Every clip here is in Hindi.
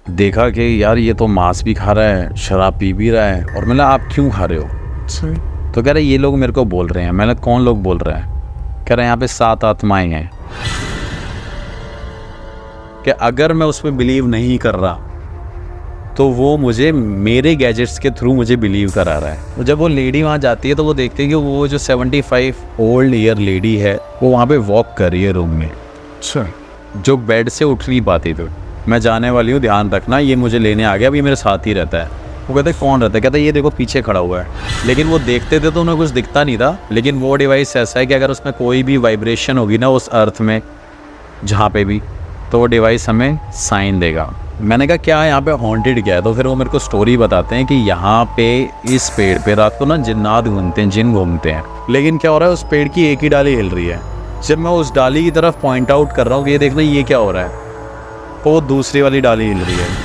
देखा कि यार ये तो मांस भी खा रहा है, शराब पी भी रहा है, और मैंने आप क्यों खा रहे हो? तो कह रहे ये लोग मेरे को बोल रहे हैं। मैंने कौन लोग बोल रहा है? कह रहे यहाँ पे 7 आत्माएं हैं कि अगर मैं उस पर बिलीव नहीं कर रहा तो वो मुझे मेरे गैजेट्स के थ्रू मुझे बिलीव करा रहा है। तो जब वो लेडी वहाँ जाती है तो वो देखते हैं कि वो जो 75 ओल्ड ईयर लेडी है वो वहाँ पे वॉक कर रही है रूम में। अच्छा, जो बेड से उठ नहीं पाती थी। मैं जाने वाली हूँ, ध्यान रखना, ये मुझे लेने आ गया, अब ये मेरे साथ ही रहता है। वो कहते कौन रहता है? कहता है ये देखो पीछे खड़ा हुआ है। लेकिन वो देखते थे तो उन्हें कुछ दिखता नहीं था, लेकिन वो डिवाइस ऐसा है कि अगर उसमें कोई भी वाइब्रेशन होगी ना उस अर्थ में जहाँ पे भी, तो वो डिवाइस हमें साइन देगा। मैंने कहा क्या यहाँ पे हॉन्टेड क्या है? तो फिर वो मेरे को स्टोरी बताते हैं कि यहाँ पे इस पेड़ पे रात को ना जिन्नात घूमते हैं, जिन घूमते हैं। लेकिन क्या हो रहा है, उस पेड़ की एक ही डाली हिल रही है। जब मैं उस डाली की तरफ पॉइंट आउट कर रहा हूँ कि ये देखना ये क्या हो रहा है, तो वो दूसरी वाली डाली हिल रही है।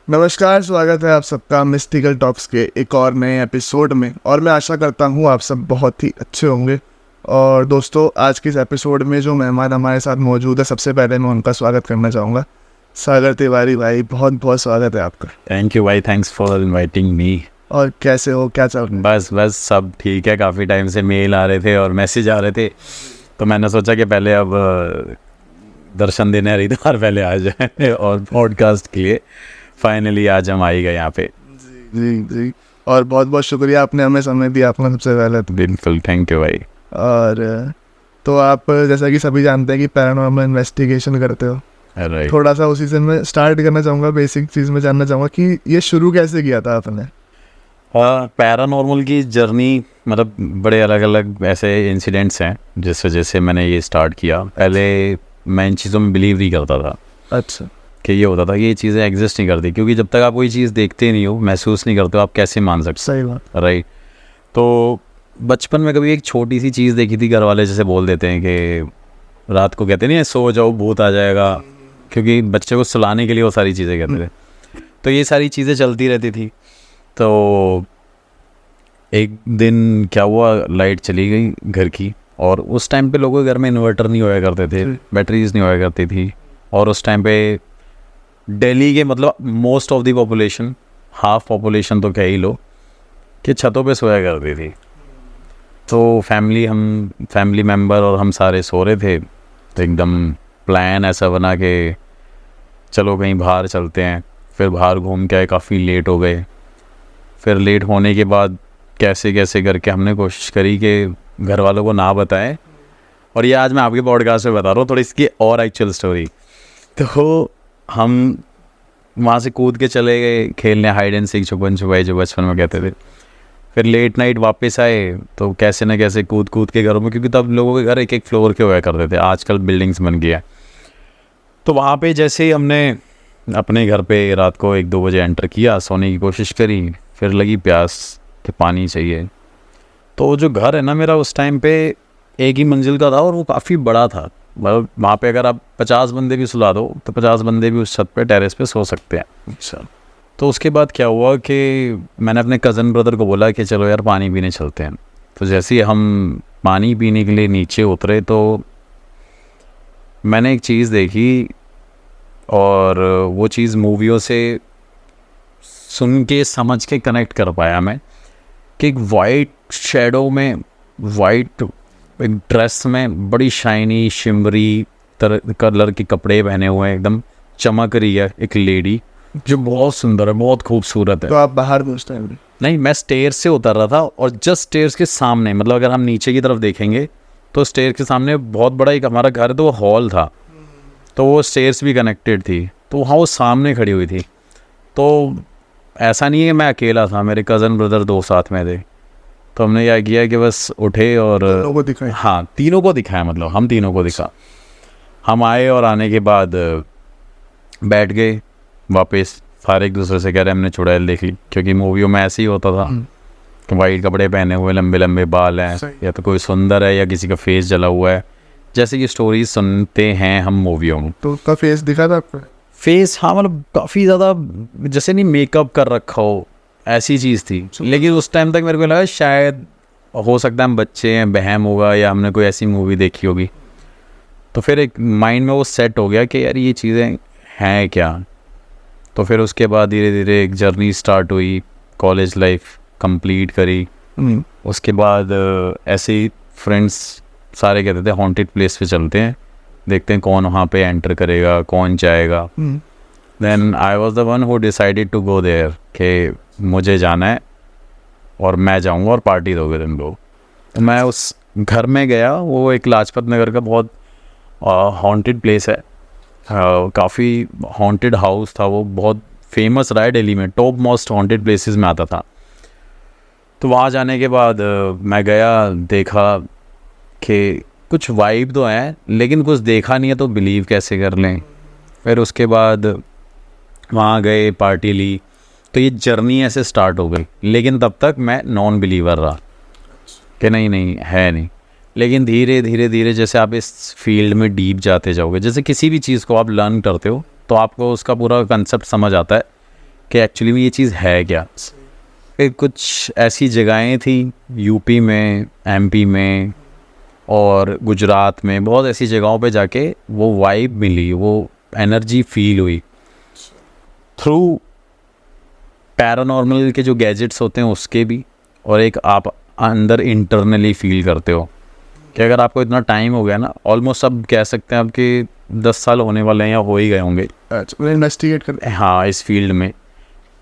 नमस्कार, स्वागत है आप सबका मिस्टिकल टॉक्स के एक और नए एपिसोड में। और मैं आशा करता हूँ आप सब बहुत ही अच्छे होंगे। और दोस्तों, आज के इस एपिसोड में जो मेहमान हमारे साथ मौजूद है, सबसे पहले मैं उनका स्वागत करना चाहूँगा। सागर तिवारी भाई, बहुत बहुत स्वागत है आपका। थैंक यू भाई, थैंक्स फॉर इनवाइटिंग मी। और कैसे हो, क्या चल रहा है? बस सब ठीक है। काफ़ी टाइम से मेल आ रहे थे और मैसेज आ रहे थे, तो मैंने सोचा कि पहले अब दर्शन देने हरिद्वार पहले आ जाए और पॉडकास्ट के लिए फाइनली आज हम आई गए यहाँ पे। जी जी, और बहुत बहुत शुक्रिया, आपने हमें समय दिया अपना, सबसे पहले तो। बिल्कुल, थैंक यू भाई। और तो आप जैसा कि सभी जानते हैं कि पैरानॉर्मल इन्वेस्टिगेशन करते हो, राइट। थोड़ा सा उसी से मैं स्टार्ट करना चाहूँगा। बेसिक चीज़ में जानना चाहूँगा कि ये शुरू कैसे किया था आपने? पैरानॉर्मल की जर्नी मतलब बड़े अलग अलग ऐसे इंसिडेंट्स हैं जिस वजह से मैंने ये स्टार्ट किया। पहले मैं इन चीज़ों में बिलीव नहीं करता था। अच्छा। कि ये होता था कि ये चीज़ें एग्जिस्ट नहीं करती, क्योंकि जब तक आप कोई चीज़ देखते नहीं हो, महसूस नहीं करते हो, आप कैसे मान सकते? सही बात। राइट। तो बचपन में कभी एक छोटी सी चीज़ देखी थी, घर वाले जैसे बोल देते हैं कि रात को कहते नहीं सो जाओ भूत आ जाएगा, क्योंकि बच्चे को सुलाने के लिए वो सारी चीज़ें कहते थे। तो ये सारी चीज़ें चलती रहती थी। तो एक दिन क्या हुआ, लाइट चली गई घर की, और उस टाइम पे लोगों के घर में इन्वर्टर नहीं होया करते थे, बैटरीज नहीं होया करती थी। और उस टाइम पे दिल्ली के मतलब most of the population, half population तो कह ही लो, कि छतों पे सोया करती थी। तो फैमिली मेम्बर और हम सारे सो रहे थे। तो एकदम प्लान ऐसा बना कि चलो कहीं बाहर चलते हैं। फिर बाहर घूम के आए, काफ़ी लेट हो गए। फिर लेट होने के बाद कैसे कैसे करके हमने कोशिश करी कि घर वालों को ना बताएं। और ये आज मैं आपके पॉडकास्ट में बता रहा हूँ थोड़ी इसकी और एक्चुअल स्टोरी। तो हम वहाँ से कूद के चले गए खेलने, हाइड एंड सीक, छुपन छुपाई जो बचपन में कहते थे। फिर लेट नाइट वापस आए तो कैसे न कैसे कूद के घरों में, क्योंकि तब लोगों के घर एक एक फ्लोर के हुआ करते थे, आजकल बिल्डिंग्स बन गया। तो वहाँ पे जैसे ही हमने अपने घर पे रात को 1-2 बजे एंटर किया, सोने की कोशिश करी, फिर लगी प्यास कि पानी चाहिए। तो जो घर है ना मेरा, उस टाइम पे एक ही मंजिल का था और वो काफ़ी बड़ा था। मतलब वहाँ पे अगर आप 50 बंदे भी सुला दो तो 50 बंदे भी उस छत पे टेरेस पे सो सकते हैं। अच्छा। तो उसके बाद क्या हुआ कि मैंने अपने कज़न ब्रदर को बोला कि चलो यार पानी पीने चलते हैं। तो जैसे ही हम पानी पीने के लिए नीचे उतरे तो मैंने एक चीज़ देखी, और वो चीज़ मूवियों से सुन के समझ के कनेक्ट कर पाया मैं, कि एक वाइट शेडो में, वाइट एक ड्रेस में, बड़ी शाइनी शिमरी कलर के कपड़े पहने हुए हैं, एकदम चमक रही है एक लेडी, जो बहुत सुंदर है, बहुत खूबसूरत है। तो आप बाहर उस टाइम? नहीं, मैं स्टेयर से उतर रहा था, और जस्ट स्टेयर्स के सामने, मतलब अगर हम नीचे की तरफ देखेंगे तो स्टेयर के सामने बहुत बड़ा एक हमारा घर है, तो वो हॉल था, तो वो स्टेयर्स भी कनेक्टेड थी। तो वहाँ वो सामने खड़ी हुई थी। तो ऐसा नहीं है मैं अकेला था, मेरे कज़न ब्रदर 2 साथ में थे। तो हमने क्या किया कि बस उठे और लोगों को दिखाया? हाँ, तीनों को दिखाया, मतलब हम तीनों को दिखा। हम आए और आने के बाद बैठ गए वापस, सारे एक दूसरे से कह रहे हमने चुड़ैल देख ली, क्योंकि मूवियों में ऐसे ही होता था कि वाइट कपड़े पहने हुए, लंबे लंबे बाल हैं, या तो कोई सुंदर है या किसी का फेस जला हुआ है, जैसे कि स्टोरीज सुनते हैं हम मूवियों में। तो उसका फेस दिखा था आपको? फेस, हाँ मतलब काफ़ी ज़्यादा जैसे नहीं मेकअप कर रखा हो ऐसी चीज़ थी। लेकिन उस टाइम तक मेरे को लगा शायद हो सकता है हम बच्चे हैं, बहम होगा या हमने कोई ऐसी मूवी देखी होगी। तो फिर एक माइंड में वो सेट हो गया कि यार ये चीज़ें हैं क्या। तो फिर उसके बाद धीरे धीरे एक जर्नी स्टार्ट हुई, कॉलेज लाइफ कंप्लीट करी। उसके बाद ऐसे ही फ्रेंड्स सारे कहते थे हॉन्टेड प्लेस पे चलते हैं, देखते हैं कौन वहाँ पे एंटर करेगा, कौन जाएगा। Then I was the one who decided to go there कि मुझे जाना है और मैं जाऊँगा और पार्टी दोगे तुम लोग। तो मैं उस घर में गया, वो एक लाजपत नगर का बहुत हॉन्टेड प्लेस है, काफ़ी हॉन्टेड हाउस था वो, बहुत फेमस रहा है दिल्ली में, टॉप मोस्ट हॉन्टेड प्लेसेस में आता था। तो वहाँ जाने के बाद मैं गया, देखा कि कुछ वाइब तो है लेकिन कुछ देखा नहीं है तो बिलीव कैसे कर लें। फिर उसके बाद वहाँ गए, पार्टी ली, तो ये जर्नी ऐसे स्टार्ट हो गई। लेकिन तब तक मैं नॉन बिलीवर रहा कि नहीं है नहीं। लेकिन धीरे धीरे धीरे जैसे आप इस फील्ड में डीप जाते जाओगे, जैसे किसी भी चीज़ को आप लर्न करते हो तो आपको उसका पूरा कंसेप्ट समझ आता है कि एक्चुअली में ये चीज़ है क्या। फिर कुछ ऐसी जगहें थी यूपी में, एमपी में और गुजरात में, बहुत ऐसी जगहों पे जाके वो वाइब मिली, वो एनर्जी फील हुई थ्रू पैरानॉर्मल के जो गैजेट्स होते हैं उसके भी, और एक आप अंदर इंटरनली फील करते हो कि अगर आपको इतना टाइम हो गया ना, ऑलमोस्ट अब कह सकते हैं आपके 10 साल होने वाले हैं या हो ही गए होंगे इन्वेस्टिगेट कर, हाँ इस फील्ड में,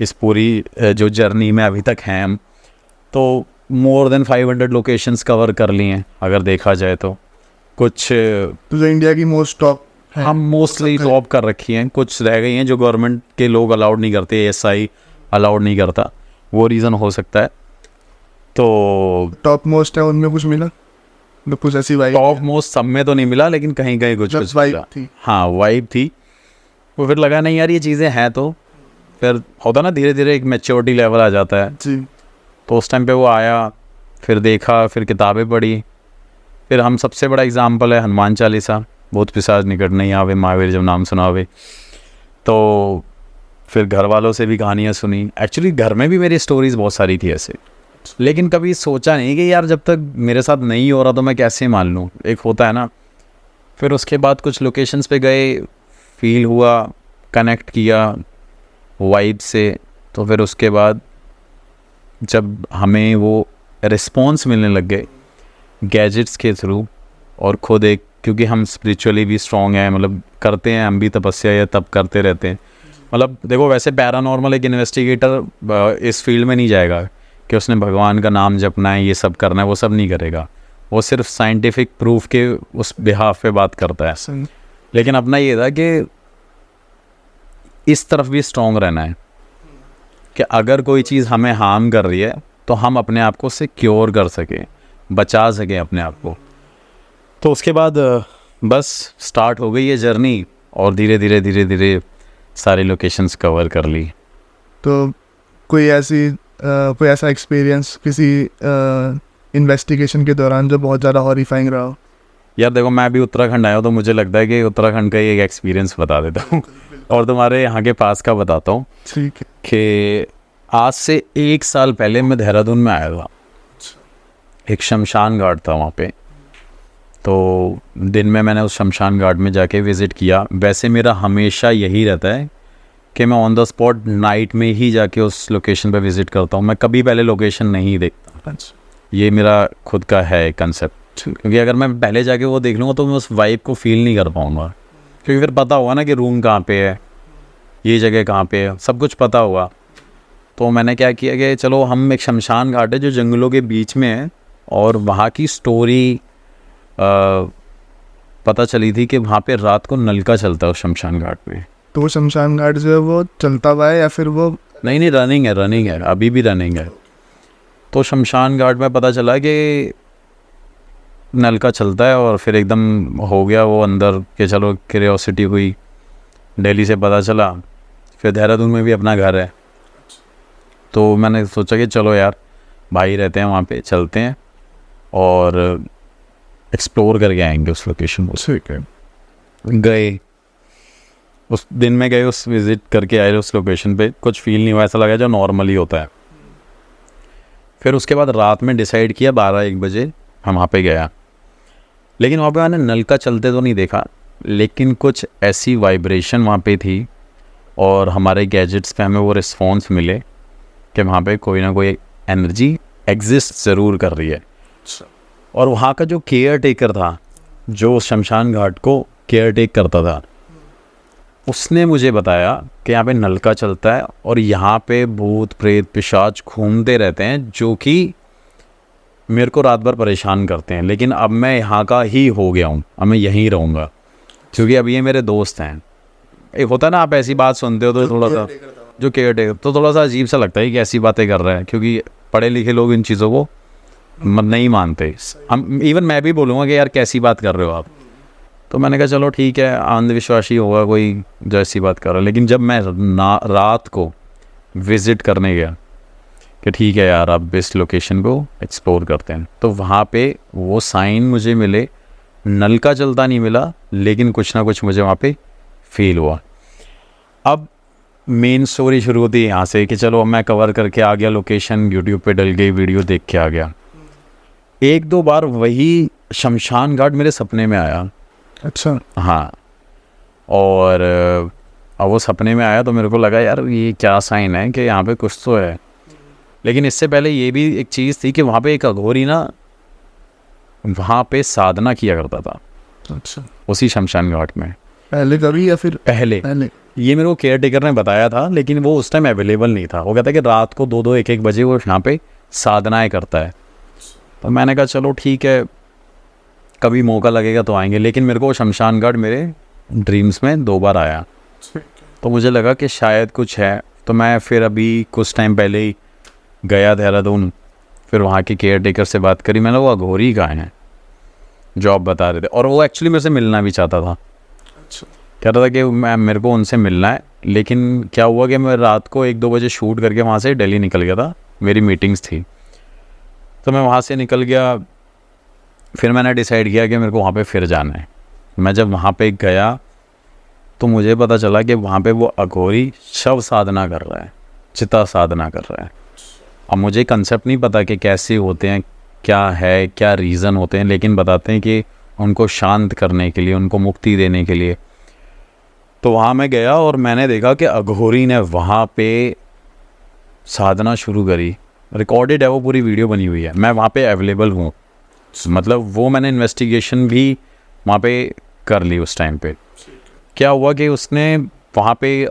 इस पूरी जो जर्नी में अभी तक हैं हम, तो मोर देन 500 लोकेशंस कवर कर लिए हैं अगर देखा जाए तो। कुछ तो जो इंडिया की मोस्ट टॉप हम मोस्टली टॉप कर रखी हैं, कुछ रह गई हैं जो गवर्नमेंट के लोग अलाउड नहीं करते, एसआई अलाउड नहीं करता, वो रीज़न हो सकता है। तो टॉप मोस्ट है उनमें कुछ मिला, तो कुछ ऐसी वाइब टॉप मोस्ट सब में तो नहीं मिला लेकिन कहीं कहीं कुछ कुछ वाइब मिला। थी, हाँ वाइब थी। वो फिर लगा नहीं यार ये चीज़ें हैं, तो फिर होता ना धीरे धीरे एक मैच्योरिटी लेवल आ जाता है जी। तो उस टाइम पे वो आया, फिर देखा, फिर किताबें पढ़ी। फिर हम सबसे बड़ा एग्जाम्पल है हनुमान चालीसा, भूत पिशाच निकट नहीं आवे, महावीर जब नाम सुनावे। तो फिर घर वालों से भी कहानियाँ सुनी। एक्चुअली घर में भी मेरी स्टोरीज बहुत सारी थी ऐसे, लेकिन कभी सोचा नहीं कि यार जब तक मेरे साथ नहीं हो रहा तो मैं कैसे मान लूँ, एक होता है ना। फिर उसके बाद कुछ लोकेशंस पे गए, फील हुआ, कनेक्ट किया वाइब से। तो फिर उसके बाद जब हमें वो रिस्पॉन्स मिलने लग गए गैजेट्स के थ्रू, और खुद एक, क्योंकि हम स्पिरिचुअली भी स्ट्रॉन्ग हैं, मतलब करते हैं हम भी तपस्या या तप करते रहते हैं। मतलब देखो वैसे पैरानॉर्मल एक इन्वेस्टिगेटर इस फील्ड में नहीं जाएगा कि उसने भगवान का नाम जपना है, ये सब करना है, वो सब नहीं करेगा। वो सिर्फ साइंटिफिक प्रूफ के उस बिहाफ पे बात करता है। लेकिन अपना ये था कि इस तरफ भी स्ट्रॉन्ग रहना है कि अगर कोई चीज़ हमें हार्म कर रही है तो हम अपने आप को उससे क्योर कर सकें, बचा सकें अपने आप को। तो उसके बाद बस स्टार्ट हो गई ये जर्नी, और धीरे धीरे धीरे धीरे सारी लोकेशंस कवर कर ली। तो कोई ऐसा एक्सपीरियंस किसी इन्वेस्टिगेशन के दौरान जो बहुत ज़्यादा हॉरिफाइंग रहा हो? यार देखो मैं भी उत्तराखंड आया हूँ तो मुझे लगता है कि उत्तराखंड का ही एक एक्सपीरियंस बता देता हूँ और तुम्हारे यहाँ के पास का बताता हूँ। ठीक है। कि आज से 1 साल पहले मैं देहरादून में आया था, एक शमशान घाट था वहाँ पे। तो दिन में मैंने उस शमशान घाट में जाके विज़िट किया। वैसे मेरा हमेशा यही रहता है कि मैं ऑन द स्पॉट नाइट में ही जाके उस लोकेशन पे विज़िट करता हूँ, मैं कभी पहले लोकेशन नहीं देखता। ये मेरा खुद का है कंसेप्ट, क्योंकि अगर मैं पहले जाके वो देख लूँगा तो मैं उस वाइब को फील नहीं कर पाऊँगा, क्योंकि फिर पता होगा ना कि रूम कहाँ पे है, ये जगह कहाँ पे है, सब कुछ पता होगा। तो मैंने क्या किया कि चलो हम एक शमशान घाट है जो जंगलों के बीच में है, और वहाँ की स्टोरी पता चली थी कि वहाँ पे रात को नलका चलता है उस शमशान घाट में। तो वो शमशान घाट जो है वो चलता हुआ है या फिर वो? नहीं रनिंग है, अभी भी रनिंग है। तो शमशान घाट में पता चला कि नलका चलता है, और फिर एकदम हो गया वो अंदर कि चलो क्यूरियोसिटी हुई, दिल्ली से पता चला, फिर देहरादून में भी अपना घर है। तो मैंने सोचा कि चलो यार भाई रहते हैं वहाँ पे, चलते हैं और एक्सप्लोर करके आएंगे उस लोकेशन को। ठीक है। गए, उस दिन में गए, उस विज़िट करके आए उस लोकेशन पे, कुछ फील नहीं हुआ, ऐसा लगा जो नॉर्मली होता है। फिर उसके बाद रात में डिसाइड किया 12-1 बजे हम वहाँ पे गया, लेकिन वहाँ पे मैंने नल का चलते तो नहीं देखा, लेकिन कुछ ऐसी वाइब्रेशन वहाँ पे थी और हमारे गैजेट्स पे हमें वो रिस्पॉन्स मिले कि वहाँ पे कोई ना कोई एनर्जी एग्जिस्ट ज़रूर कर रही है। और वहाँ का जो केयर टेकर था, जो शमशान घाट को केयर टेक करता था, उसने मुझे बताया कि यहाँ पे नलका चलता है और यहाँ पे भूत प्रेत पिशाच घूमते रहते हैं जो कि मेरे को रात भर परेशान करते हैं। लेकिन अब मैं यहाँ का ही हो गया हूँ, अब मैं यहीं रहूँगा, क्योंकि अब ये मेरे दोस्त हैं। एक होता है ना, आप ऐसी बात सुनते हो तो थोड़ा सा जो केयर टेकर, तो थोड़ा सा अजीब सा लगता है कि ऐसी बातें कर रहा है, क्योंकि पढ़े लिखे लोग इन चीज़ों को नहीं मानते। हम इवन मैं भी बोलूँगा कि यार कैसी बात कर रहे हो आप। तो मैंने कहा चलो ठीक है, अंधविश्वासी होगा कोई जो ऐसी बात कर रहा है। लेकिन जब मैं रात को विज़िट करने गया कि ठीक है यार अब इस लोकेशन को एक्सप्लोर करते हैं, तो वहाँ पे वो साइन मुझे मिले। नल का चलता नहीं मिला, लेकिन कुछ ना कुछ मुझे वहाँ पे फील हुआ। अब मेन स्टोरी शुरू होती है यहाँ से कि चलो अब मैं कवर करके आ गया लोकेशन, यूट्यूब पे डल गई, वीडियो देख के आ गया। 1-2 बार वही शमशान घाट मेरे सपने में आया। अच्छा। हाँ, और अब वो सपने में आया तो मेरे को लगा यार ये क्या साइन है कि यहाँ पे कुछ तो है। लेकिन इससे पहले ये भी एक चीज़ थी कि वहाँ पे एक अघोरी ना वहाँ पे साधना किया करता था। अच्छा। उसी शमशान घाट में पहले कभी या फिर पहले ये मेरे को केयर टेकर ने बताया था, लेकिन वो उस टाइम अवेलेबल नहीं था। वो कहता है कि रात को 2-2 1-1 बजे वो यहाँ पे साधनाएं करता है। तो मैंने कहा चलो ठीक है, कभी मौका लगेगा तो आएंगे। लेकिन मेरे को वो शमशान घाट मेरे ड्रीम्स में 2 बार आया, तो मुझे लगा कि शायद कुछ है। तो मैं फिर अभी कुछ टाइम पहले ही गया देहरादून, फिर वहाँ के केयर टेकर से बात करी। मैंने वो अघोरी कहाँ हैं जो आप बता रहे थे, और वो एक्चुअली मेरे से मिलना भी चाहता था। अच्छा। कह रहा था कि मेरे को उनसे मिलना है। लेकिन क्या हुआ कि मैं रात को 1-2 बजे शूट करके वहाँ से दिल्ली निकल गया था, मेरी मीटिंग्स थी। तो मैं वहाँ से निकल गया, फिर मैंने डिसाइड किया कि मेरे को वहाँ पे फिर जाना है। मैं जब वहाँ पे गया तो मुझे पता चला कि वहाँ पे वो अघोरी शव साधना कर रहा है, चिता साधना कर रहा है। अब मुझे कंसेप्ट नहीं पता कि कैसे होते हैं, क्या है, क्या रीज़न होते हैं, लेकिन बताते हैं कि उनको शांत करने के लिए, उनको मुक्ति देने के लिए। तो वहाँ मैं गया और मैंने देखा कि अघोरी ने वहाँ पे साधना शुरू करी। रिकॉर्डेड है, वो पूरी वीडियो बनी हुई है, मैं वहाँ पे अवेलेबल हूँ। मतलब वो मैंने इन्वेस्टिगेशन भी वहाँ पे कर ली उस टाइम पे। क्या हुआ कि उसने वहाँ पे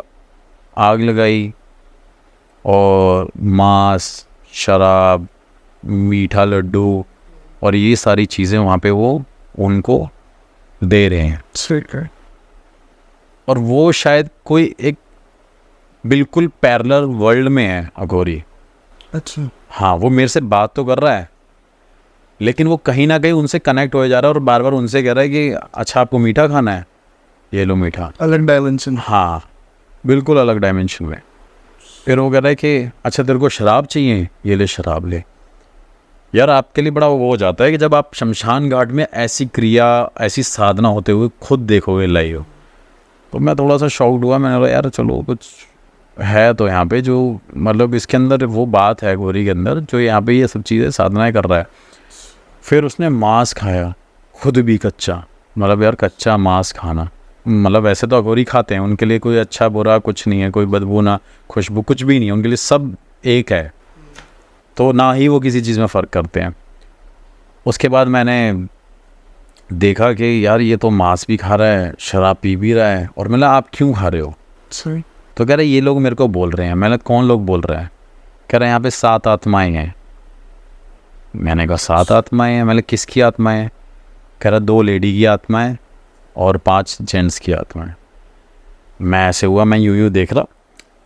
आग लगाई और मांस, शराब, मीठा लड्डू और ये सारी चीज़ें वहाँ पे वो उनको दे रहे हैं। ठीक है। और वो शायद कोई एक बिल्कुल पैरेलल वर्ल्ड में है अघोरी। अच्छा। हाँ, वो मेरे से बात तो कर रहा है, लेकिन वो कहीं ना कहीं उनसे कनेक्ट हो जा रहा है और बार बार उनसे कह रहा है कि अच्छा आपको मीठा खाना है, ये लो मीठा। अलग डायमेंशन। हाँ, बिल्कुल अलग डायमेंशन में। फिर वो कह रहा है कि अच्छा तेरे को शराब चाहिए, ये ले शराब ले। यार आपके लिए बड़ा वो हो जाता है कि जब आप शमशान घाट में ऐसी क्रिया, ऐसी साधना होते हुए खुद देखोगे लाइव। तो मैं थोड़ा सा शॉक्ड हुआ। मैंने बोला यार चलो कुछ है तो यहाँ पे, जो मतलब इसके अंदर वो बात है अघोरी के अंदर, जो यहाँ पे ये सब चीज़ें साधनाएं कर रहा है। फिर उसने मांस खाया, खुद भी कच्चा। मतलब यार कच्चा मांस खाना, मतलब वैसे तो अघोरी खाते हैं, उनके लिए कोई अच्छा बुरा कुछ नहीं है, कोई बदबू ना खुशबू कुछ भी नहीं है, उनके लिए सब एक है। तो ना ही वो किसी चीज़ में फ़र्क करते हैं। उसके बाद मैंने देखा कि यार ये तो मांस भी खा रहा है, शराब पी भी रहा है। और मैंने आप क्यों खा रहे हो? सही। तो कह रहे ये लोग मेरे को बोल रहे हैं। मैंने कौन लोग बोल रहे हैं? कह रहे यहाँ पे 7 आत्माएं हैं। मैंने कहा 7 आत्माएं हैं? मैंने किसकी आत्माएं हैं? कह रहा 2 लेडी की आत्माएं और 5 जेंट्स की आत्माएं। मैं ऐसे हुआ, मैं यूं देख रहा,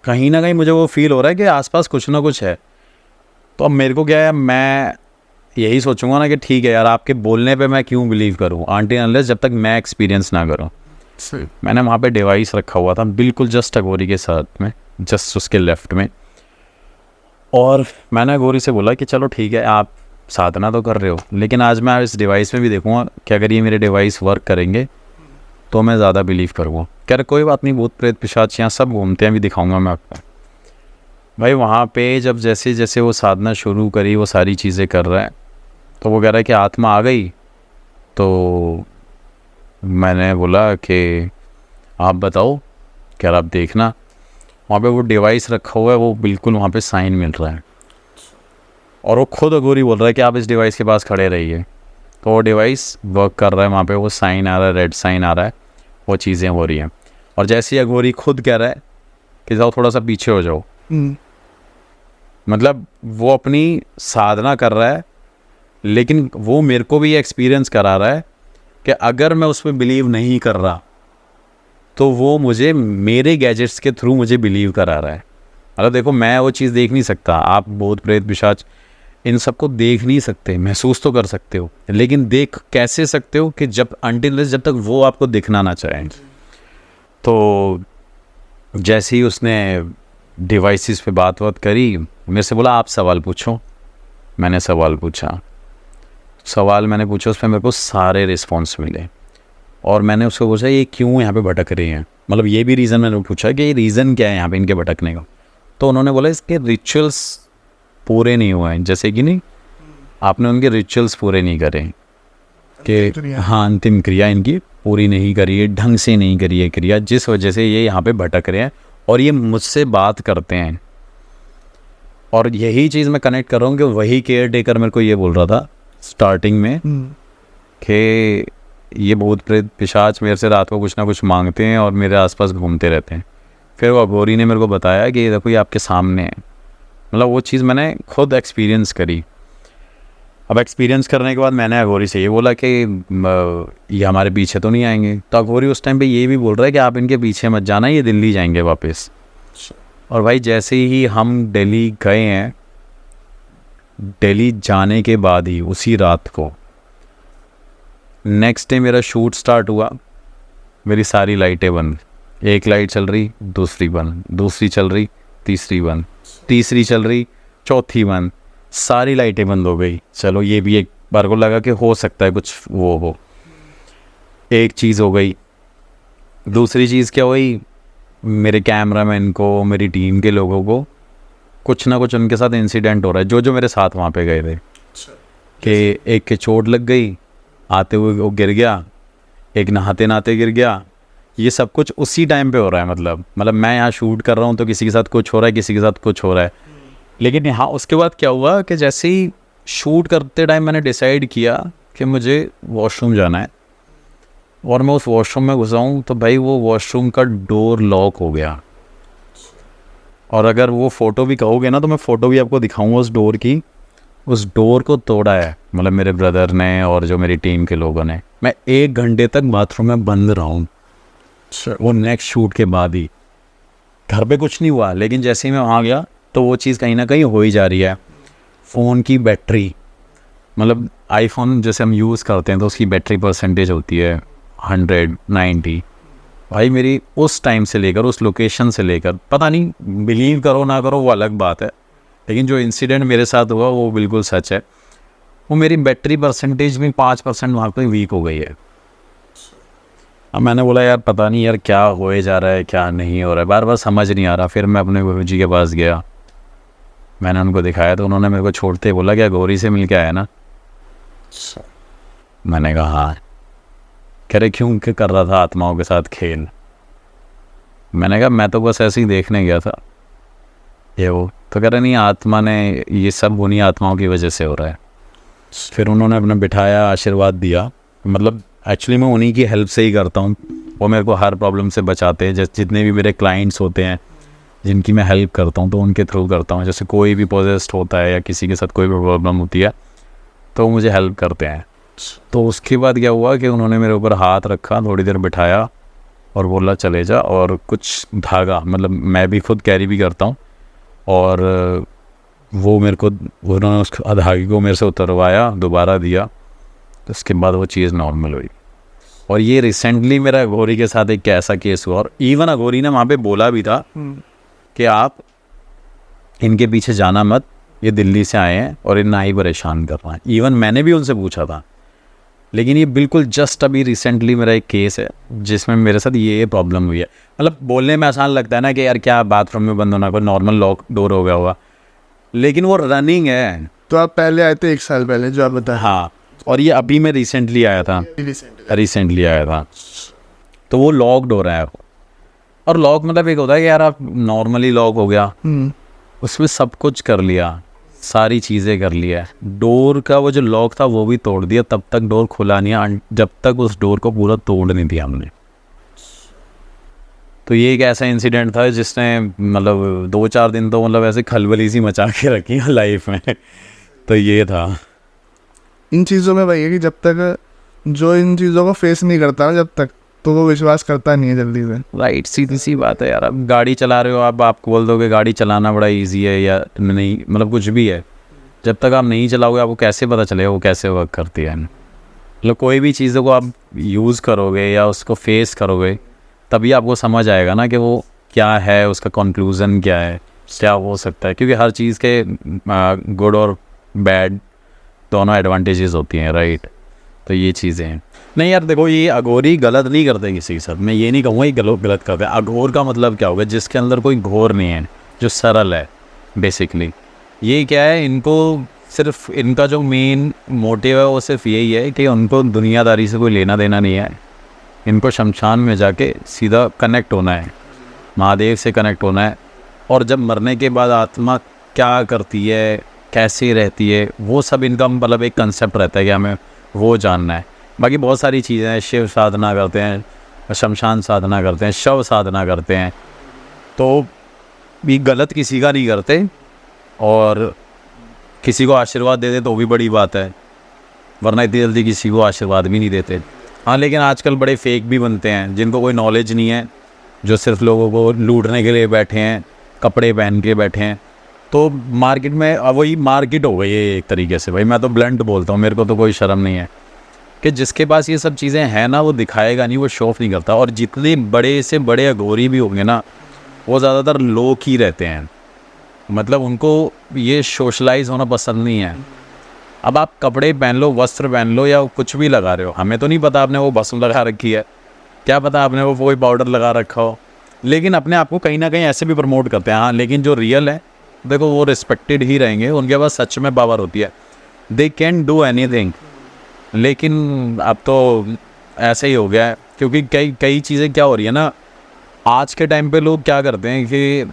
कहीं ना कहीं मुझे वो फील हो रहा है कि आसपास कुछ ना कुछ है। तो अब मेरे को क्या है, मैं यही सोचूंगा ना कि ठीक है यार, आपके बोलने पे मैं क्यों बिलीव करूं, आंटी अनलेस जब तक मैं एक्सपीरियंस ना करूं। मैंने वहाँ पे डिवाइस रखा हुआ था बिल्कुल जस्ट अघोरी के साथ में, जस्ट उसके लेफ्ट में। और मैंने अघोरी से बोला कि चलो ठीक है, आप साधना तो कर रहे हो, लेकिन आज मैं इस डिवाइस में भी देखूंगा कि अगर ये मेरे डिवाइस वर्क करेंगे तो मैं ज़्यादा बिलीव करूँगा। कह रहे कोई बात नहीं, भूत प्रेत पिशाच यहाँ सब घूमते हैं, भी दिखाऊंगा मैं आपको। भाई वहाँ पे जब जैसे जैसे वो साधना शुरू करी, वो सारी चीज़ें कर रहा है, तो वो कह रहा है कि आत्मा आ गई। तो मैंने बोला कि आप बताओ। कह रहा आप देखना, वहाँ पे वो डिवाइस रखा हुआ है, वो बिल्कुल वहाँ पे साइन मिल रहा है, और वो खुद अघोरी बोल रहा है कि आप इस डिवाइस के पास खड़े रहिए। तो वो डिवाइस वर्क कर रहा है, वहाँ पे वो साइन आ रहा है, रेड साइन आ रहा है, वो चीज़ें हो रही हैं। और जैसे ही अघोरी खुद कह रहा है कि जाओ थोड़ा सा पीछे हो जाओ, मतलब वो अपनी साधना कर रहा है, लेकिन वो मेरे को भी एक्सपीरियंस करा रहा है कि अगर मैं उस पर बिलीव नहीं कर रहा तो वो मुझे मेरे गैजेट्स के थ्रू मुझे बिलीव करा रहा है। मतलब देखो, मैं वो चीज़ देख नहीं सकता, आप भूत प्रेत पिशाच इन सबको देख नहीं सकते, महसूस तो कर सकते हो, लेकिन देख कैसे सकते हो कि जब तक वो आपको दिखना ना चाहें। तो जैसे ही उसने डिवाइसेस पे बात करी, मेरे से बोला आप सवाल पूछो। मैंने सवाल पूछा, सवाल मैंने पूछा, उस पर मेरे को सारे रिस्पॉन्स मिले। और मैंने उसको पूछा ये क्यों यहाँ पे भटक रही हैं, मतलब ये भी रीज़न मैंने पूछा कि ये रीज़न क्या है यहाँ पे इनके भटकने का। तो उन्होंने बोला इसके रिचुअल्स पूरे नहीं हुए हैं, जैसे कि नहीं आपने उनके रिचुअल्स पूरे नहीं करे, कि हाँ अंतिम क्रिया इनकी पूरी नहीं करी है, ढंग से नहीं करी है क्रिया, जिस वजह से ये यहाँ पे भटक रहे हैं और ये मुझसे बात करते हैं। और यही चीज़ मैं कनेक्ट कर रहा हूँ कि वही केयर टेकर मेरे को ये बोल रहा था स्टार्टिंग में कि ये भूत प्रेत पिशाच मेरे से रात को कुछ ना कुछ मांगते हैं और मेरे आसपास घूमते रहते हैं। फिर वो अघोरी ने मेरे को बताया कि देखो ये आपके सामने है, मतलब वो चीज़ मैंने खुद एक्सपीरियंस करी। अब एक्सपीरियंस करने के बाद मैंने अघोरी से ये बोला कि ये हमारे पीछे तो नहीं आएंगे। तो अघोरी उस टाइम पे ये भी बोल रहा है कि आप इनके पीछे मत जाना, ये दिल्ली जाएंगे वापस। और भाई जैसे ही हम दिल्ली गए हैं, दिल्ली जाने के बाद ही उसी रात को नेक्स्ट डे मेरा शूट स्टार्ट हुआ। मेरी सारी लाइटें बंद, एक लाइट चल रही दूसरी बंद, दूसरी चल रही तीसरी बंद, तीसरी चल रही चौथी बंद, सारी लाइटें बंद हो गई। चलो ये भी एक बार को लगा कि हो सकता है कुछ वो हो। एक चीज़ हो गई, दूसरी चीज़ क्या हुई, मेरे कैमरामैन को, मेरी टीम के लोगों को कुछ ना कुछ उनके साथ इंसिडेंट हो रहा है, जो मेरे साथ वहाँ पे गए थे। कि एक के चोट लग गई, आते हुए वो गिर गया, एक नहाते नहाते गिर गया। ये सब कुछ उसी टाइम पे हो रहा है। मतलब मैं यहाँ शूट कर रहा हूँ तो किसी के साथ कुछ हो रहा है, किसी के साथ कुछ हो रहा है। लेकिन यहाँ उसके बाद क्या हुआ कि जैसे ही शूट करते टाइम मैंने डिसाइड किया कि मुझे वॉशरूम जाना है, और मैं उस वॉशरूम में घुसा हूँ तो भाई वो वॉशरूम का डोर लॉक हो गया। और अगर वो फ़ोटो भी कहोगे ना तो मैं फ़ोटो भी आपको दिखाऊंगा उस डोर की। उस डोर को तोड़ा है मतलब मेरे ब्रदर ने और जो मेरी टीम के लोगों ने। मैं 1 घंटे तक बाथरूम में बंद रहा हूँ, वो नेक्स्ट शूट के बाद ही। घर पे कुछ नहीं हुआ, लेकिन जैसे ही मैं वहाँ गया तो वो चीज़ कहीं ना कहीं हो ही जा रही है। फ़ोन की बैटरी, मतलब आईफोन जैसे हम यूज़ करते हैं तो उसकी बैटरी परसेंटेज होती है 100, 90। भाई मेरी उस टाइम से लेकर, उस लोकेशन से लेकर, पता नहीं बिलीव करो ना करो वो अलग बात है, लेकिन जो इंसिडेंट मेरे साथ हुआ वो बिल्कुल सच है। वो मेरी बैटरी परसेंटेज भी 5% वहाँ पर वीक हो गई है। अब मैंने बोला यार पता नहीं यार क्या होए जा रहा है, क्या नहीं हो रहा है, बार बार समझ नहीं आ रहा। फिर मैं अपने गुरु जी के पास गया, मैंने उनको दिखाया तो उन्होंने मेरे को छोड़ते बोला क्या गौरी से मिल के आया ना। मैंने कहा हाँ। कह रहे क्यों क्या कर रहा था आत्माओं के साथ खेल। मैंने कहा मैं तो बस ऐसे ही देखने गया था ये वो। तो कह रहे नहीं, आत्मा ने ये सब उन्हीं आत्माओं की वजह से हो रहा है। फिर उन्होंने अपना बिठाया, आशीर्वाद दिया। मतलब एक्चुअली मैं उन्हीं की हेल्प से ही करता हूँ, वो मेरे को हर प्रॉब्लम से बचाते हैं। जैसे जितने भी मेरे क्लाइंट्स होते हैं जिनकी मैं हेल्प करता हूँ तो उनके थ्रू करता हूँ। जैसे कोई भी पोजेस्ड होता है या किसी के साथ कोई भी प्रॉब्लम होती है तो मुझे हेल्प करते हैं। तो उसके बाद क्या हुआ कि उन्होंने मेरे ऊपर हाथ रखा, थोड़ी देर बिठाया और बोला चले जा। और कुछ धागा, मतलब मैं भी खुद कैरी भी करता हूँ, और वो मेरे को उन्होंने उस धागे को मेरे से उतरवाया, दोबारा दिया। तो उसके बाद वो चीज़ नॉर्मल हुई। और ये रिसेंटली मेरा अघोरी के साथ एक ऐसा केस हुआ, और इवन अघोरी ने वहाँ पे बोला भी था कि आप इनके पीछे जाना मत, ये दिल्ली से आए हैं और ये ना ही परेशान कर रहे हैं। इवन मैंने भी उनसे पूछा था लेकिन ये बिल्कुल जस्ट अभी रिसेंटली मेरा एक केस है जिसमें मेरे साथ ये प्रॉब्लम हुई है। मतलब बोलने में आसान लगता है ना कि यार क्या बाथरूम में बंद होना, कोई नॉर्मल लॉक डोर हो गया होगा, लेकिन वो रनिंग है। तो आप पहले आए थे 1 साल पहले जो आप बताए? हाँ, और ये अभी मैं रिसेंटली आया था, रिसेंटली आया था। तो वो लॉक डोर है, और लॉक मतलब एक होता है कि यार आप नॉर्मली लॉक हो गया, उसमें सब कुछ कर लिया, सारी चीज़ें कर लिया, डोर का वो जो लॉक था वो भी तोड़ दिया, तब तक डोर खुला नहीं, जब तक उस डोर को पूरा तोड़ नहीं दिया हमने। तो ये एक ऐसा इंसिडेंट था जिसने मतलब 2-4 दिन तो मतलब ऐसे खलबली सी मचा के रखी है लाइफ में। तो ये था। इन चीज़ों में वही है कि जब तक जो इन चीज़ों को फेस नहीं करता ना, जब तक, तो वो विश्वास करता नहीं है जल्दी से। राइट, सीधी सी बात है यार। अब गाड़ी चला रहे हो आप, आपको बोल दोगे गाड़ी चलाना बड़ा इजी है या नहीं, मतलब कुछ भी है, जब तक आप नहीं चलाओगे आपको कैसे पता चलेगा वो कैसे वर्क करती है। मतलब कोई भी चीज़ों को आप यूज़ करोगे या उसको फेस करोगे तभी आपको समझ आएगा ना कि वो क्या है, उसका कंक्लूज़न क्या है, क्या हो सकता है। क्योंकि हर चीज़ के गुड और बैड दोनों एडवांटेजेस होती हैं, राइट। तो ये चीज़ें हैं। नहीं यार देखो, ये अघोरी गलत नहीं करते किसी के साथ, मैं ये नहीं कहूँगा ये गलत करते हैं। अघोर का मतलब क्या होगा? जिसके अंदर कोई घोर नहीं है, जो सरल है बेसिकली। ये क्या है, इनको सिर्फ इनका जो मेन मोटिव है वो सिर्फ यही है कि उनको दुनियादारी से कोई लेना देना नहीं है। इनको शमशान में जाके सीधा कनेक्ट होना है, महादेव से कनेक्ट होना है, और जब मरने के बाद आत्मा क्या करती है, कैसे रहती है, वो सब इनका मतलब एक कंसेप्ट रहता है कि हमें वो जानना है। बाकी बहुत सारी चीज़ें हैं, शिव साधना करते हैं, शमशान साधना करते हैं, शव साधना करते हैं। तो भी गलत किसी का नहीं करते, और किसी को आशीर्वाद दे दे तो भी बड़ी बात है, वरना इतनी जल्दी किसी को आशीर्वाद भी नहीं देते। हाँ, लेकिन आजकल बड़े फेक भी बनते हैं जिनको कोई नॉलेज नहीं है, जो सिर्फ लोगों को लूटने के लिए बैठे हैं, कपड़े पहन के बैठे हैं। तो मार्केट में वही मार्केट हो गई है एक तरीके से। भाई मैं तो ब्लंट बोलता हूँ, मेरे को तो कोई शर्म नहीं है कि जिसके पास ये सब चीज़ें हैं ना, वो दिखाएगा नहीं, वो शो ऑफ नहीं करता। और जितने बड़े से बड़े अघोरी भी होंगे ना, वो ज़्यादातर लोग ही रहते हैं, मतलब उनको ये सोशलाइज होना पसंद नहीं है। अब आप कपड़े पहन लो, वस्त्र पहन लो, या कुछ भी लगा रहे हो, हमें तो नहीं पता आपने वो भस्म लगा रखी है, क्या पता आपने वो कोई पाउडर लगा रखा हो, लेकिन अपने आप को कहीं ना कहीं ऐसे भी प्रमोट करते हैं। हाँ, लेकिन जो रियल है देखो, वो रिस्पेक्टेड ही रहेंगे, उनके पास सच में पावर होती है, दे कैन डू एनीथिंग। लेकिन अब तो ऐसे ही हो गया है, क्योंकि कई चीज़ें क्या हो रही है ना, आज के टाइम पे लोग क्या करते हैं कि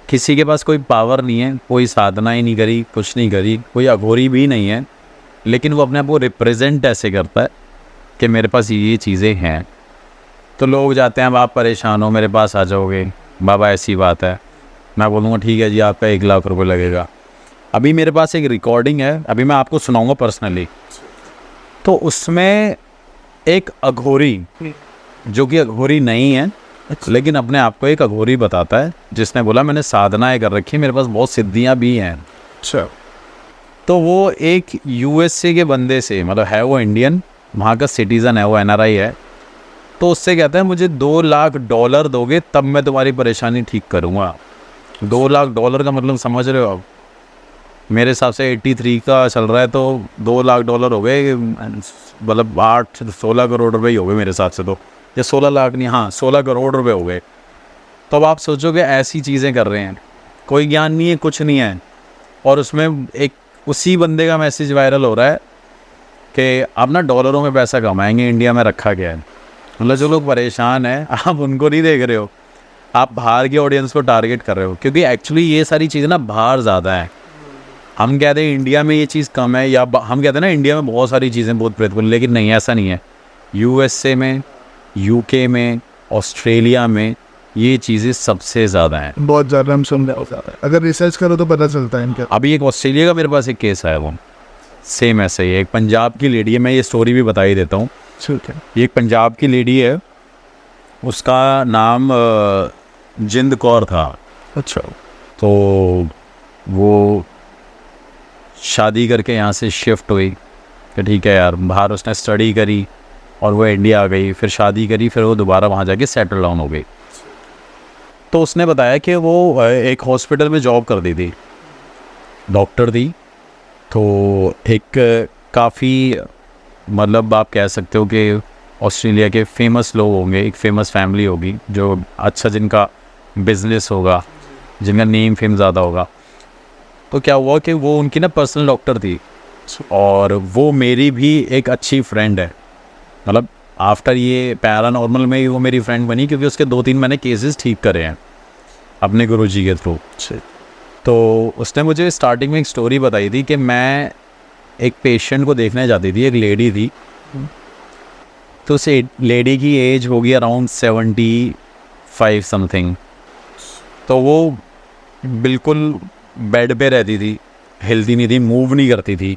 किसी के पास कोई पावर नहीं है, कोई साधना ही नहीं करी, कुछ नहीं करी, कोई अघोरी भी नहीं है, लेकिन वो अपने आप को रिप्रेजेंट ऐसे करता है कि मेरे पास ये चीज़ें हैं। तो लोग जाते हैं, अब आप परेशान हो, मेरे पास आ जाओगे बाबा, ऐसी बात है। मैं बोलूँगा ठीक है जी, आपका 1 लाख रुपए लगेगा। अभी मेरे पास एक रिकॉर्डिंग है, अभी मैं आपको सुनाऊंगा पर्सनली। तो उसमें एक अघोरी, जो कि अघोरी नहीं है लेकिन अपने आप को एक अघोरी बताता है, जिसने बोला मैंने साधनाएं कर रखी, मेरे पास बहुत सिद्धियां भी हैं। अच्छा। तो वो एक यूएसए के बंदे से, मतलब है वो इंडियन, वहाँ का सिटीज़न है, वो एनआरआई है। तो उससे कहता है मुझे $2 लाख दोगे तब मैं तुम्हारी परेशानी ठीक करूँगा। $2 लाख का मतलब समझ रहे हो आप? मेरे हिसाब से 83 का चल रहा है, तो $2 लाख हो गए, मतलब 8-16 करोड़ रुपए ही हो गए मेरे हिसाब से, तो या 16 लाख नहीं, हाँ 16 करोड़ रुपए हो गए। तो अब आप सोचोगे ऐसी चीज़ें कर रहे हैं, कोई ज्ञान नहीं है, कुछ नहीं है, और उसमें एक उसी बंदे का मैसेज वायरल हो रहा है कि आप ना डॉलरों में पैसा कमाएंगे, इंडिया में रखा गया है। मतलब जो लोग परेशान हैं, आप उनको नहीं देख रहे हो, आप बाहर की ऑडियंस को टारगेट कर रहे हो, क्योंकि एक्चुअली ये सारी चीज़ें ना बाहर ज़्यादा है। हम कहते हैं इंडिया में ये चीज़ कम है, या हम कहते हैं ना इंडिया में बहुत सारी चीज़ें बहुत प्रेतफुल, लेकिन नहीं, ऐसा नहीं है। यूएसए में, यूके में, ऑस्ट्रेलिया में ये चीज़ें सबसे ज़्यादा हैं, बहुत ज़्यादा। हम सुन रहे हैं, अगर रिसर्च करो तो पता चलता है इनका। अभी एक ऑस्ट्रेलिया का मेरे पास एक केस आया, वो सेम ऐसे ही है। एक पंजाब की लेडी है, मैं ये स्टोरी भी बता ही देता हूँ। ठीक है। ये एक पंजाब की लेडी है, उसका नाम जिंद कौर था। अच्छा। तो वो शादी करके यहाँ से शिफ्ट हुई कि ठीक है यार, बाहर उसने स्टडी करी और वो इंडिया आ गई, फिर शादी करी, फिर वो दोबारा वहाँ जाके सेटल डाउन हो गई। तो उसने बताया कि वो एक हॉस्पिटल में जॉब कर दी थी, डॉक्टर थी। तो एक काफ़ी मतलब आप कह सकते हो कि ऑस्ट्रेलिया के फेमस लोग होंगे, एक फेमस फैमिली होगी जो अच्छा जिनका बिजनेस होगा, जिनका नेम फेम ज़्यादा होगा। तो क्या हुआ कि वो उनकी ना पर्सनल डॉक्टर थी और वो मेरी भी एक अच्छी फ्रेंड है। मतलब आफ्टर ये पैरानॉर्मल में ही वो मेरी फ्रेंड बनी, क्योंकि उसके 2-3 मैंने केसेस ठीक करे हैं अपने गुरुजी के थ्रू। तो उसने मुझे स्टार्टिंग में एक स्टोरी बताई थी कि मैं एक पेशेंट को देखने जाती थी, एक लेडी थी। तो उस लेडी की एज होगी अराउंड 75 समथिंग। तो वो बिल्कुल बेड पे रहती थी, हिलती नहीं थी, मूव नहीं करती थी।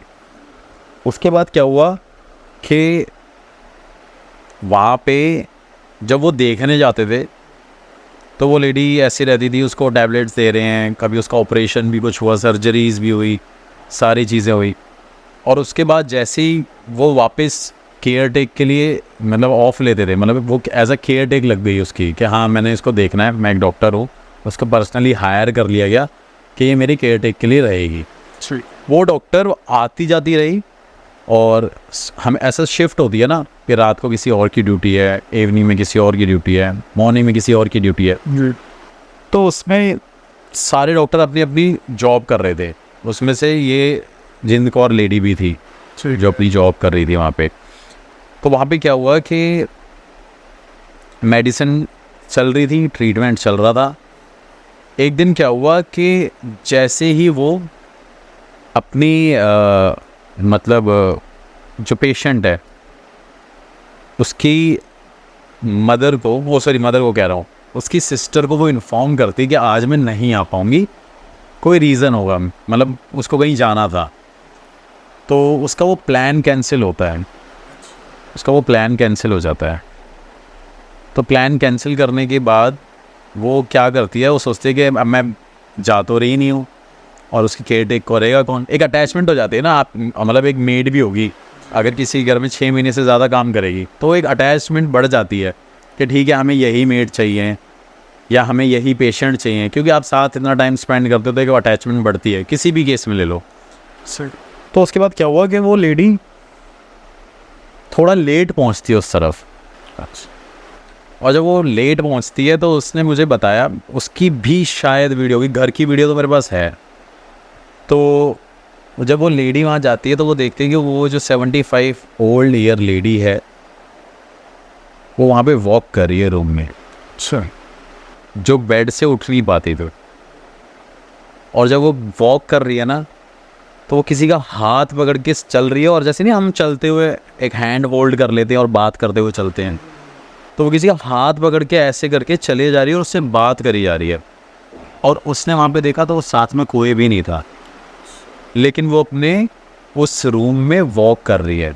उसके बाद क्या हुआ कि वहाँ पे जब वो देखने जाते थे तो वो लेडी ऐसी रहती थी, उसको टैबलेट्स दे रहे हैं, कभी उसका ऑपरेशन भी कुछ हुआ, सर्जरीज भी हुई, सारी चीज़ें हुई। और उसके बाद जैसे ही वो वापस केयर टेक के लिए मतलब ऑफ लेते थे, मतलब वो एज अ केयर टेक लग गई उसकी कि हाँ मैंने इसको देखना है, मैं एक डॉक्टर हूँ, उसको पर्सनली हायर कर लिया गया कि ये मेरी केयर टेक के लिए रहेगी। वो डॉक्टर आती जाती रही और हम ऐसा शिफ्ट होती है ना कि रात को किसी और की ड्यूटी है, इवनिंग में किसी और की ड्यूटी है, मॉर्निंग में किसी और की ड्यूटी है। तो उसमें सारे डॉक्टर अपनी अपनी जॉब कर रहे थे। उसमें से ये जिंद कौर लेडी भी थी जो अपनी जॉब कर रही थी वहाँ पे। तो वहाँ पे क्या हुआ कि मेडिसिन चल रही थी, ट्रीटमेंट चल रहा था। एक दिन क्या हुआ कि जैसे ही वो अपनी मतलब जो पेशेंट है उसकी मदर को कह रहा हूँ, उसकी सिस्टर को वो इन्फॉर्म करती कि आज मैं नहीं आ पाऊँगी, कोई रीज़न होगा, मतलब उसको कहीं जाना था। तो उसका वो प्लान कैंसिल होता है, हो जाता है। तो प्लान कैंसिल करने के बाद वो क्या करती है, वो सोचती है कि अब मैं जा तो रही नहीं हूँ और उसकी केयर टेक करेगा कौन। एक अटैचमेंट हो जाती है ना, आप मतलब एक मेड भी होगी, अगर किसी घर में 6 महीने से ज़्यादा काम करेगी तो एक अटैचमेंट बढ़ जाती है कि ठीक है हमें यही मेड चाहिए या हमें यही पेशेंट चाहिए, क्योंकि आप साथ इतना टाइम स्पेंड करते हो तो एक अटैचमेंट बढ़ती है, किसी भी केस में ले लो। तो उसके बाद क्या हुआ कि वो लेडी थोड़ा लेट पहुंचती है उस तरफ। और जब वो लेट पहुंचती है तो उसने मुझे बताया, उसकी भी शायद वीडियो होगी, घर की वीडियो तो मेरे पास है। तो जब वो लेडी वहाँ जाती है तो वो देखती है कि वो जो 75 ओल्ड ईयर लेडी है वो वहाँ पे वॉक कर रही है रूम में। अच्छा। जो बेड से उठ नहीं पाती थी। और जब वो वॉक कर रही है ना तो वो किसी का हाथ पकड़ के चल रही है, और जैसे नहीं हम चलते हुए एक हैंड होल्ड कर लेते हैं और बात करते हुए चलते हैं, तो वो किसी का हाथ पकड़ के ऐसे करके चले जा रही है और उससे बात करी जा रही है। और उसने वहाँ पे देखा तो वो साथ में कोई भी नहीं था, लेकिन वो अपने उस रूम में वॉक कर रही है।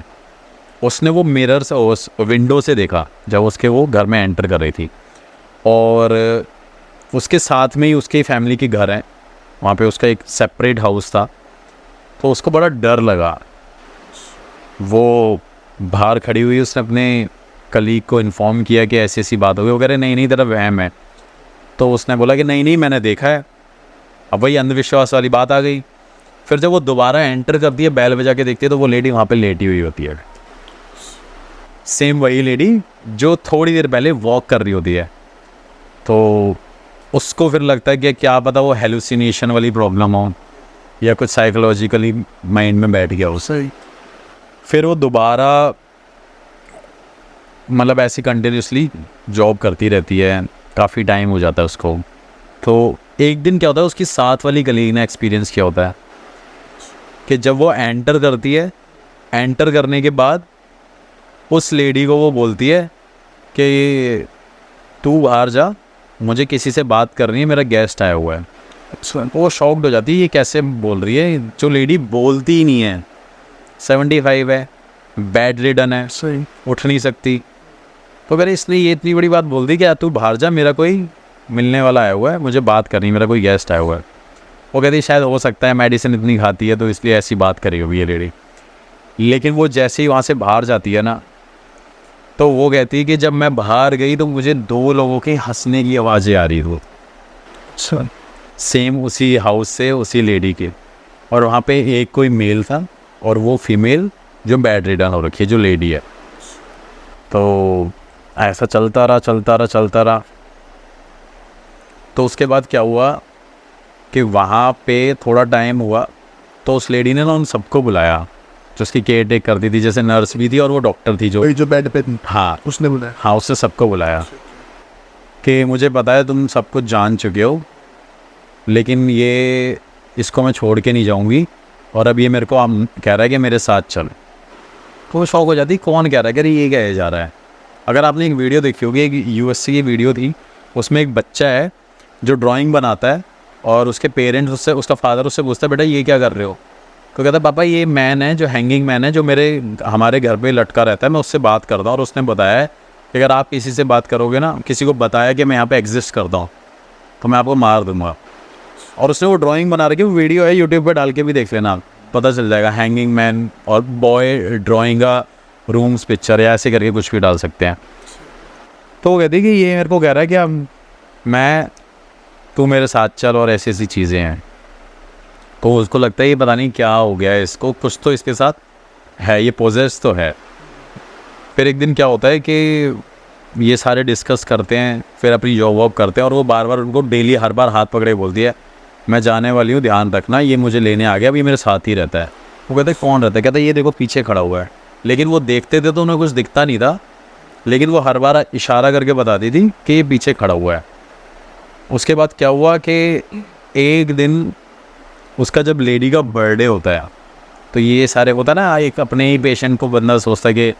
उसने वो मिरर से, उस विंडो से देखा जब उसके वो घर में एंटर कर रही थी। और उसके साथ में ही उसके फैमिली के घर हैं, वहाँ पे उसका एक सेपरेट हाउस था। तो उसको बड़ा डर लगा। वो बाहर खड़ी हुई, उसने अपने कलीग को इन्फॉर्म किया कि ऐसी ऐसी बात हो गई। वो कह रहे नहीं तेरा वहम है। तो उसने बोला कि नहीं मैंने देखा है। अब वही अंधविश्वास वाली बात आ गई। फिर जब वो दोबारा एंटर करती है, बैल बजा के देखती है तो वो लेडी वहाँ पे लेटी हुई होती है। सेम वही लेडी जो थोड़ी देर पहले वॉक कर रही होती है। तो उसको फिर लगता है कि क्या पता वो हेलुसिनेशन वाली प्रॉब्लम हो या कुछ साइकोलॉजिकली माइंड में बैठ गया उसे। फिर वो दोबारा मतलब ऐसी कंटिन्यूसली जॉब करती रहती है, काफ़ी टाइम हो जाता है उसको। तो एक दिन क्या होता है, उसकी साथ वाली कलीग ने एक्सपीरियंस किया होता है कि जब वो एंटर करती है, एंटर करने के बाद उस लेडी को वो बोलती है कि तू बाहर जा, मुझे किसी से बात करनी है, मेरा गेस्ट आया हुआ है। वो शॉक्ड हो जाती है, ये कैसे बोल रही है, जो लेडी बोलती ही नहीं है, 75 है, बेड रिडन है, सही उठ नहीं सकती। तो कह रहे इसने ये इतनी बड़ी बात बोल दी कि तू बाहर जा, मेरा कोई मिलने वाला आया हुआ है, मुझे बात करनी, मेरा कोई गेस्ट आया हुआ है। वो कहती शायद हो सकता है मेडिसिन इतनी खाती है तो इसलिए ऐसी बात करी होगी ये लेडी। लेकिन वो जैसे ही वहाँ से बाहर जाती है ना, तो वो कहती है कि जब मैं बाहर गई तो मुझे 2 लोगों के हंसने की आवाज़ें आ रही थी, सेम उसी हाउस से, उसी लेडी के। और वहाँ पे एक कोई मेल था और वो फीमेल जो बेड रिडन हो रखी है, जो लेडी है। तो ऐसा चलता रहा। तो उसके बाद क्या हुआ कि वहाँ पे थोड़ा टाइम हुआ तो उस लेडी ने ना उन सबको बुलाया जो उसकी केयर टेक करती थी, जैसे नर्स भी थी और वो डॉक्टर थी जो बेड पे थी, हाँ उसने बुलाया। हाँ, उसने सबको बुलाया कि मुझे पता है तुम सब कुछ जान चुके हो, लेकिन ये इसको मैं छोड़ के नहीं जाऊंगी और अब ये मेरे को कह रहा है कि मेरे साथ चल। तो वो शौक हो जाती, कौन कह रहा है, कह रही ये क्या जा रहा है। अगर आपने एक वीडियो देखी होगी, एक यूएससी की वीडियो थी, उसमें एक बच्चा है जो ड्राइंग बनाता है और उसके पेरेंट्स उससे, उसका फादर उससे पूछता है बेटा ये क्या कर रहे हो। तो कहता है पापा ये मैन है जो हैंगिंग मैन है जो हमारे घर पे लटका रहता है, मैं उससे बात करता हूँ और उसने बताया है कि अगर आप किसी से बात करोगे ना, किसी को बताया कि मैं यहाँ पे एग्जिस्ट करता हूँ तो मैं आपको मार दूंगा। और उसने वो ड्राइंग बना रखी है, वो वीडियो है यूट्यूब पे, डाल के भी देख लेना, पता चल जाएगा। हैंगिंग मैन और बॉय ड्राइंग का रूम्स पिक्चर या ऐसे करके कुछ भी डाल सकते हैं। तो वो कहती कि ये मेरे को कह रहा है कि अब तू मेरे साथ चल और ऐसी ऐसी चीज़ें हैं। तो उसको लगता है ये पता नहीं क्या हो गया है इसको, कुछ तो इसके साथ है, ये पोजेस तो है। फिर एक दिन क्या होता है कि ये सारे डिस्कस करते हैं, फिर अपनी जॉब वॉब करते हैं और वो बार बार उनको डेली हर बार हाथ पकड़े बोलती है मैं जाने वाली हूँ, ध्यान रखना, ये मुझे लेने आ गया, अब ये मेरे साथ ही रहता है। वो कहते हैं कौन रहता है, कहता है ये देखो पीछे खड़ा हुआ है। लेकिन वो देखते थे तो उन्हें कुछ दिखता नहीं था, लेकिन वो हर बार इशारा करके बताती थी कि ये पीछे खड़ा हुआ है। उसके बाद क्या हुआ कि एक दिन उसका जब लेडी का बर्थडे होता है, तो ये सारे होता है ना, एक अपने ही पेशेंट को बंदा सोचता है कि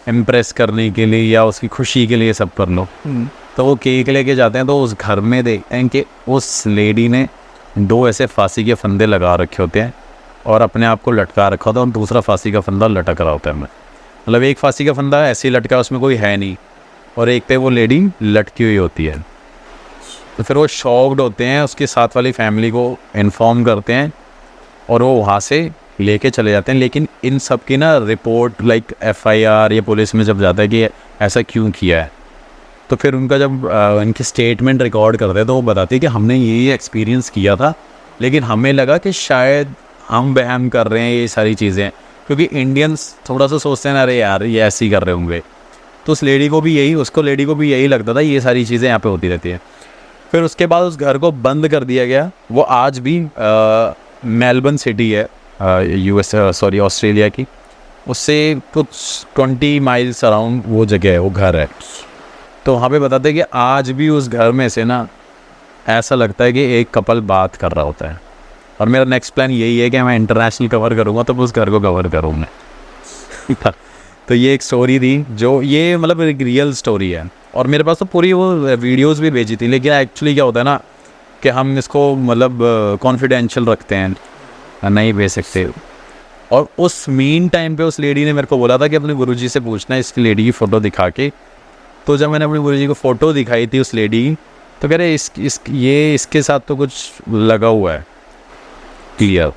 इम्प्रेस करने के लिए या उसकी खुशी के लिए सब कर लो। तो वो केक लेके जाते हैं तो उस घर में देखते हैं कि उस लेडी ने 2 ऐसे फांसी के फंदे लगा रखे होते हैं और अपने आप को लटका रखा होता है और दूसरा फांसी का फंदा लटक रहा होता है। मतलब एक फांसी का फंदा ऐसे ही लटका, उसमें कोई है नहीं, और एक पे वो लेडी लटकी हुई होती है। तो फिर वो शॉक्ड होते हैं, उसके साथ वाली फैमिली को इन्फॉर्म करते हैं और वो वहाँ से लेके चले जाते हैं। लेकिन इन सब की ना रिपोर्ट लाइक FIR या पुलिस में जब जाता है कि ऐसा क्यों किया है, तो फिर उनका जब इनकी स्टेटमेंट रिकॉर्ड करते हैं तो वो बताती है कि हमने ये एक्सपीरियंस किया था, लेकिन हमें लगा कि शायद हम वहम कर रहे हैं ये सारी चीज़ें, क्योंकि इंडियंस थोड़ा सा सोचते हैं अरे यार ये ऐसे ही कर रहे होंगे। तो उस लेडी को भी यही लगता था ये सारी चीज़ें यहाँ पे होती रहती है। फिर उसके बाद उस घर को बंद कर दिया गया। वो आज भी मेलबर्न सिटी है ऑस्ट्रेलिया की, उससे कुछ 20 माइल्स अराउंड वो जगह है, वो घर है। तो वहाँ पे बताते हैं कि आज भी उस घर में से ना ऐसा लगता है कि एक कपल बात कर रहा होता है। और मेरा नेक्स्ट प्लान यही है कि मैं इंटरनेशनल कवर करूँगा तो उस घर को कवर करूँगा। तो ये एक स्टोरी थी जो ये मतलब एक रियल स्टोरी है, और मेरे पास तो पूरी वो वीडियोस भी भेजी थी। लेकिन एक्चुअली क्या होता है ना कि हम इसको मतलब कॉन्फिडेंशियल रखते हैं, नहीं भेज सकते। और उस मीन टाइम पे उस लेडी ने मेरे को बोला था कि अपने गुरुजी से पूछना है इसकी लेडी की फ़ोटो दिखा के। तो जब मैंने अपने गुरुजी को फ़ोटो दिखाई थी उस लेडी की, तो कह रहे ये इसके साथ तो कुछ लगा हुआ है, क्लियर।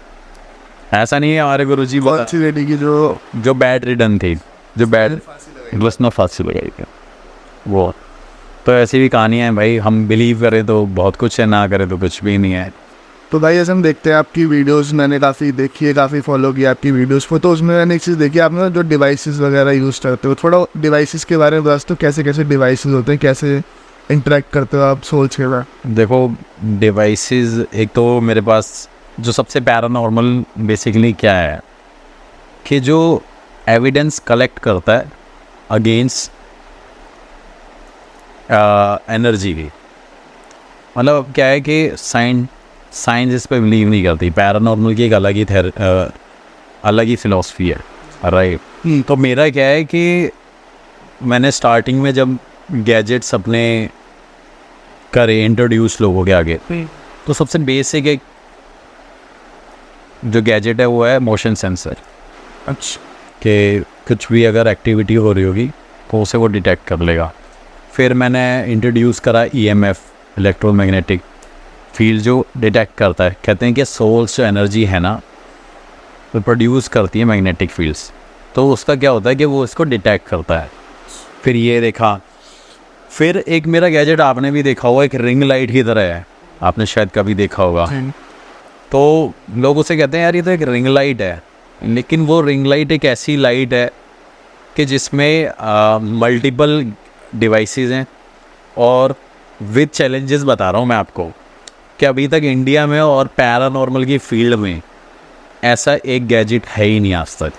ऐसा नहीं है हमारे गुरुजी अच्छी लेडी की जो बैड रिडन थी, जो बैड बस ना फांसी लगाई थी वो। तो ऐसी भी कहानियाँ हैं भाई, हम बिलीव करें तो बहुत कुछ है, ना करें तो कुछ भी नहीं है। तो भाई ऐसे हम देखते हैं आपकी वीडियोस, मैंने काफ़ी देखी है, काफ़ी फॉलो किया आपकी वीडियोस को। तो उसमें मैंने एक चीज़ देखी, आपने जो डिवाइसेस वगैरह यूज़ करते हो, थोड़ा डिवाइसेस के बारे में बता सकते हो, कैसे कैसे डिवाइसेस होते हैं, कैसे इंटरेक्ट करते हो आप सोल्स के साथ? देखो डिवाइसेस, एक तो मेरे पास जो सबसे पैरानॉर्मल बेसिकली क्या है कि जो एविडेंस कलेक्ट करता है अगेंस्ट एनर्जी की। मतलब क्या है कि साइंस इस पर बिलीव नहीं करती, पैरानॉर्मल की एक अलग ही फिलॉसफी है, राइट। तो मेरा क्या है कि मैंने स्टार्टिंग में जब गैजेट्स अपने करे इंट्रोड्यूस लोगों के आगे, तो सबसे बेसिक एक जो गैजेट है वो है मोशन सेंसर। अच्छा, कि कुछ भी अगर एक्टिविटी हो रही होगी तो उसे वो डिटेक्ट कर लेगा। फिर मैंने इंट्रोड्यूस करा EMF, इलेक्ट्रोमैग्नेटिक फील्ड, जो डिटेक्ट करता है। कहते हैं कि सोल्स जो एनर्जी है ना वो प्रोड्यूस करती है मैग्नेटिक फील्ड्स, तो उसका क्या होता है कि वो इसको डिटेक्ट करता है। फिर ये देखा, फिर एक मेरा गैजेट आपने भी देखा होगा, एक रिंग लाइट की तरह है, आपने शायद कभी देखा होगा। तो लोग उसे कहते हैं यार ये तो एक रिंग लाइट है, लेकिन वो रिंग लाइट एक ऐसी लाइट है कि जिसमें मल्टीपल डिवाइसेस हैं। और विद चैलेंजेस बता रहा हूँ मैं आपको कि अभी तक इंडिया में और पैरानॉर्मल की फील्ड में ऐसा एक गैजेट है ही नहीं आज तक।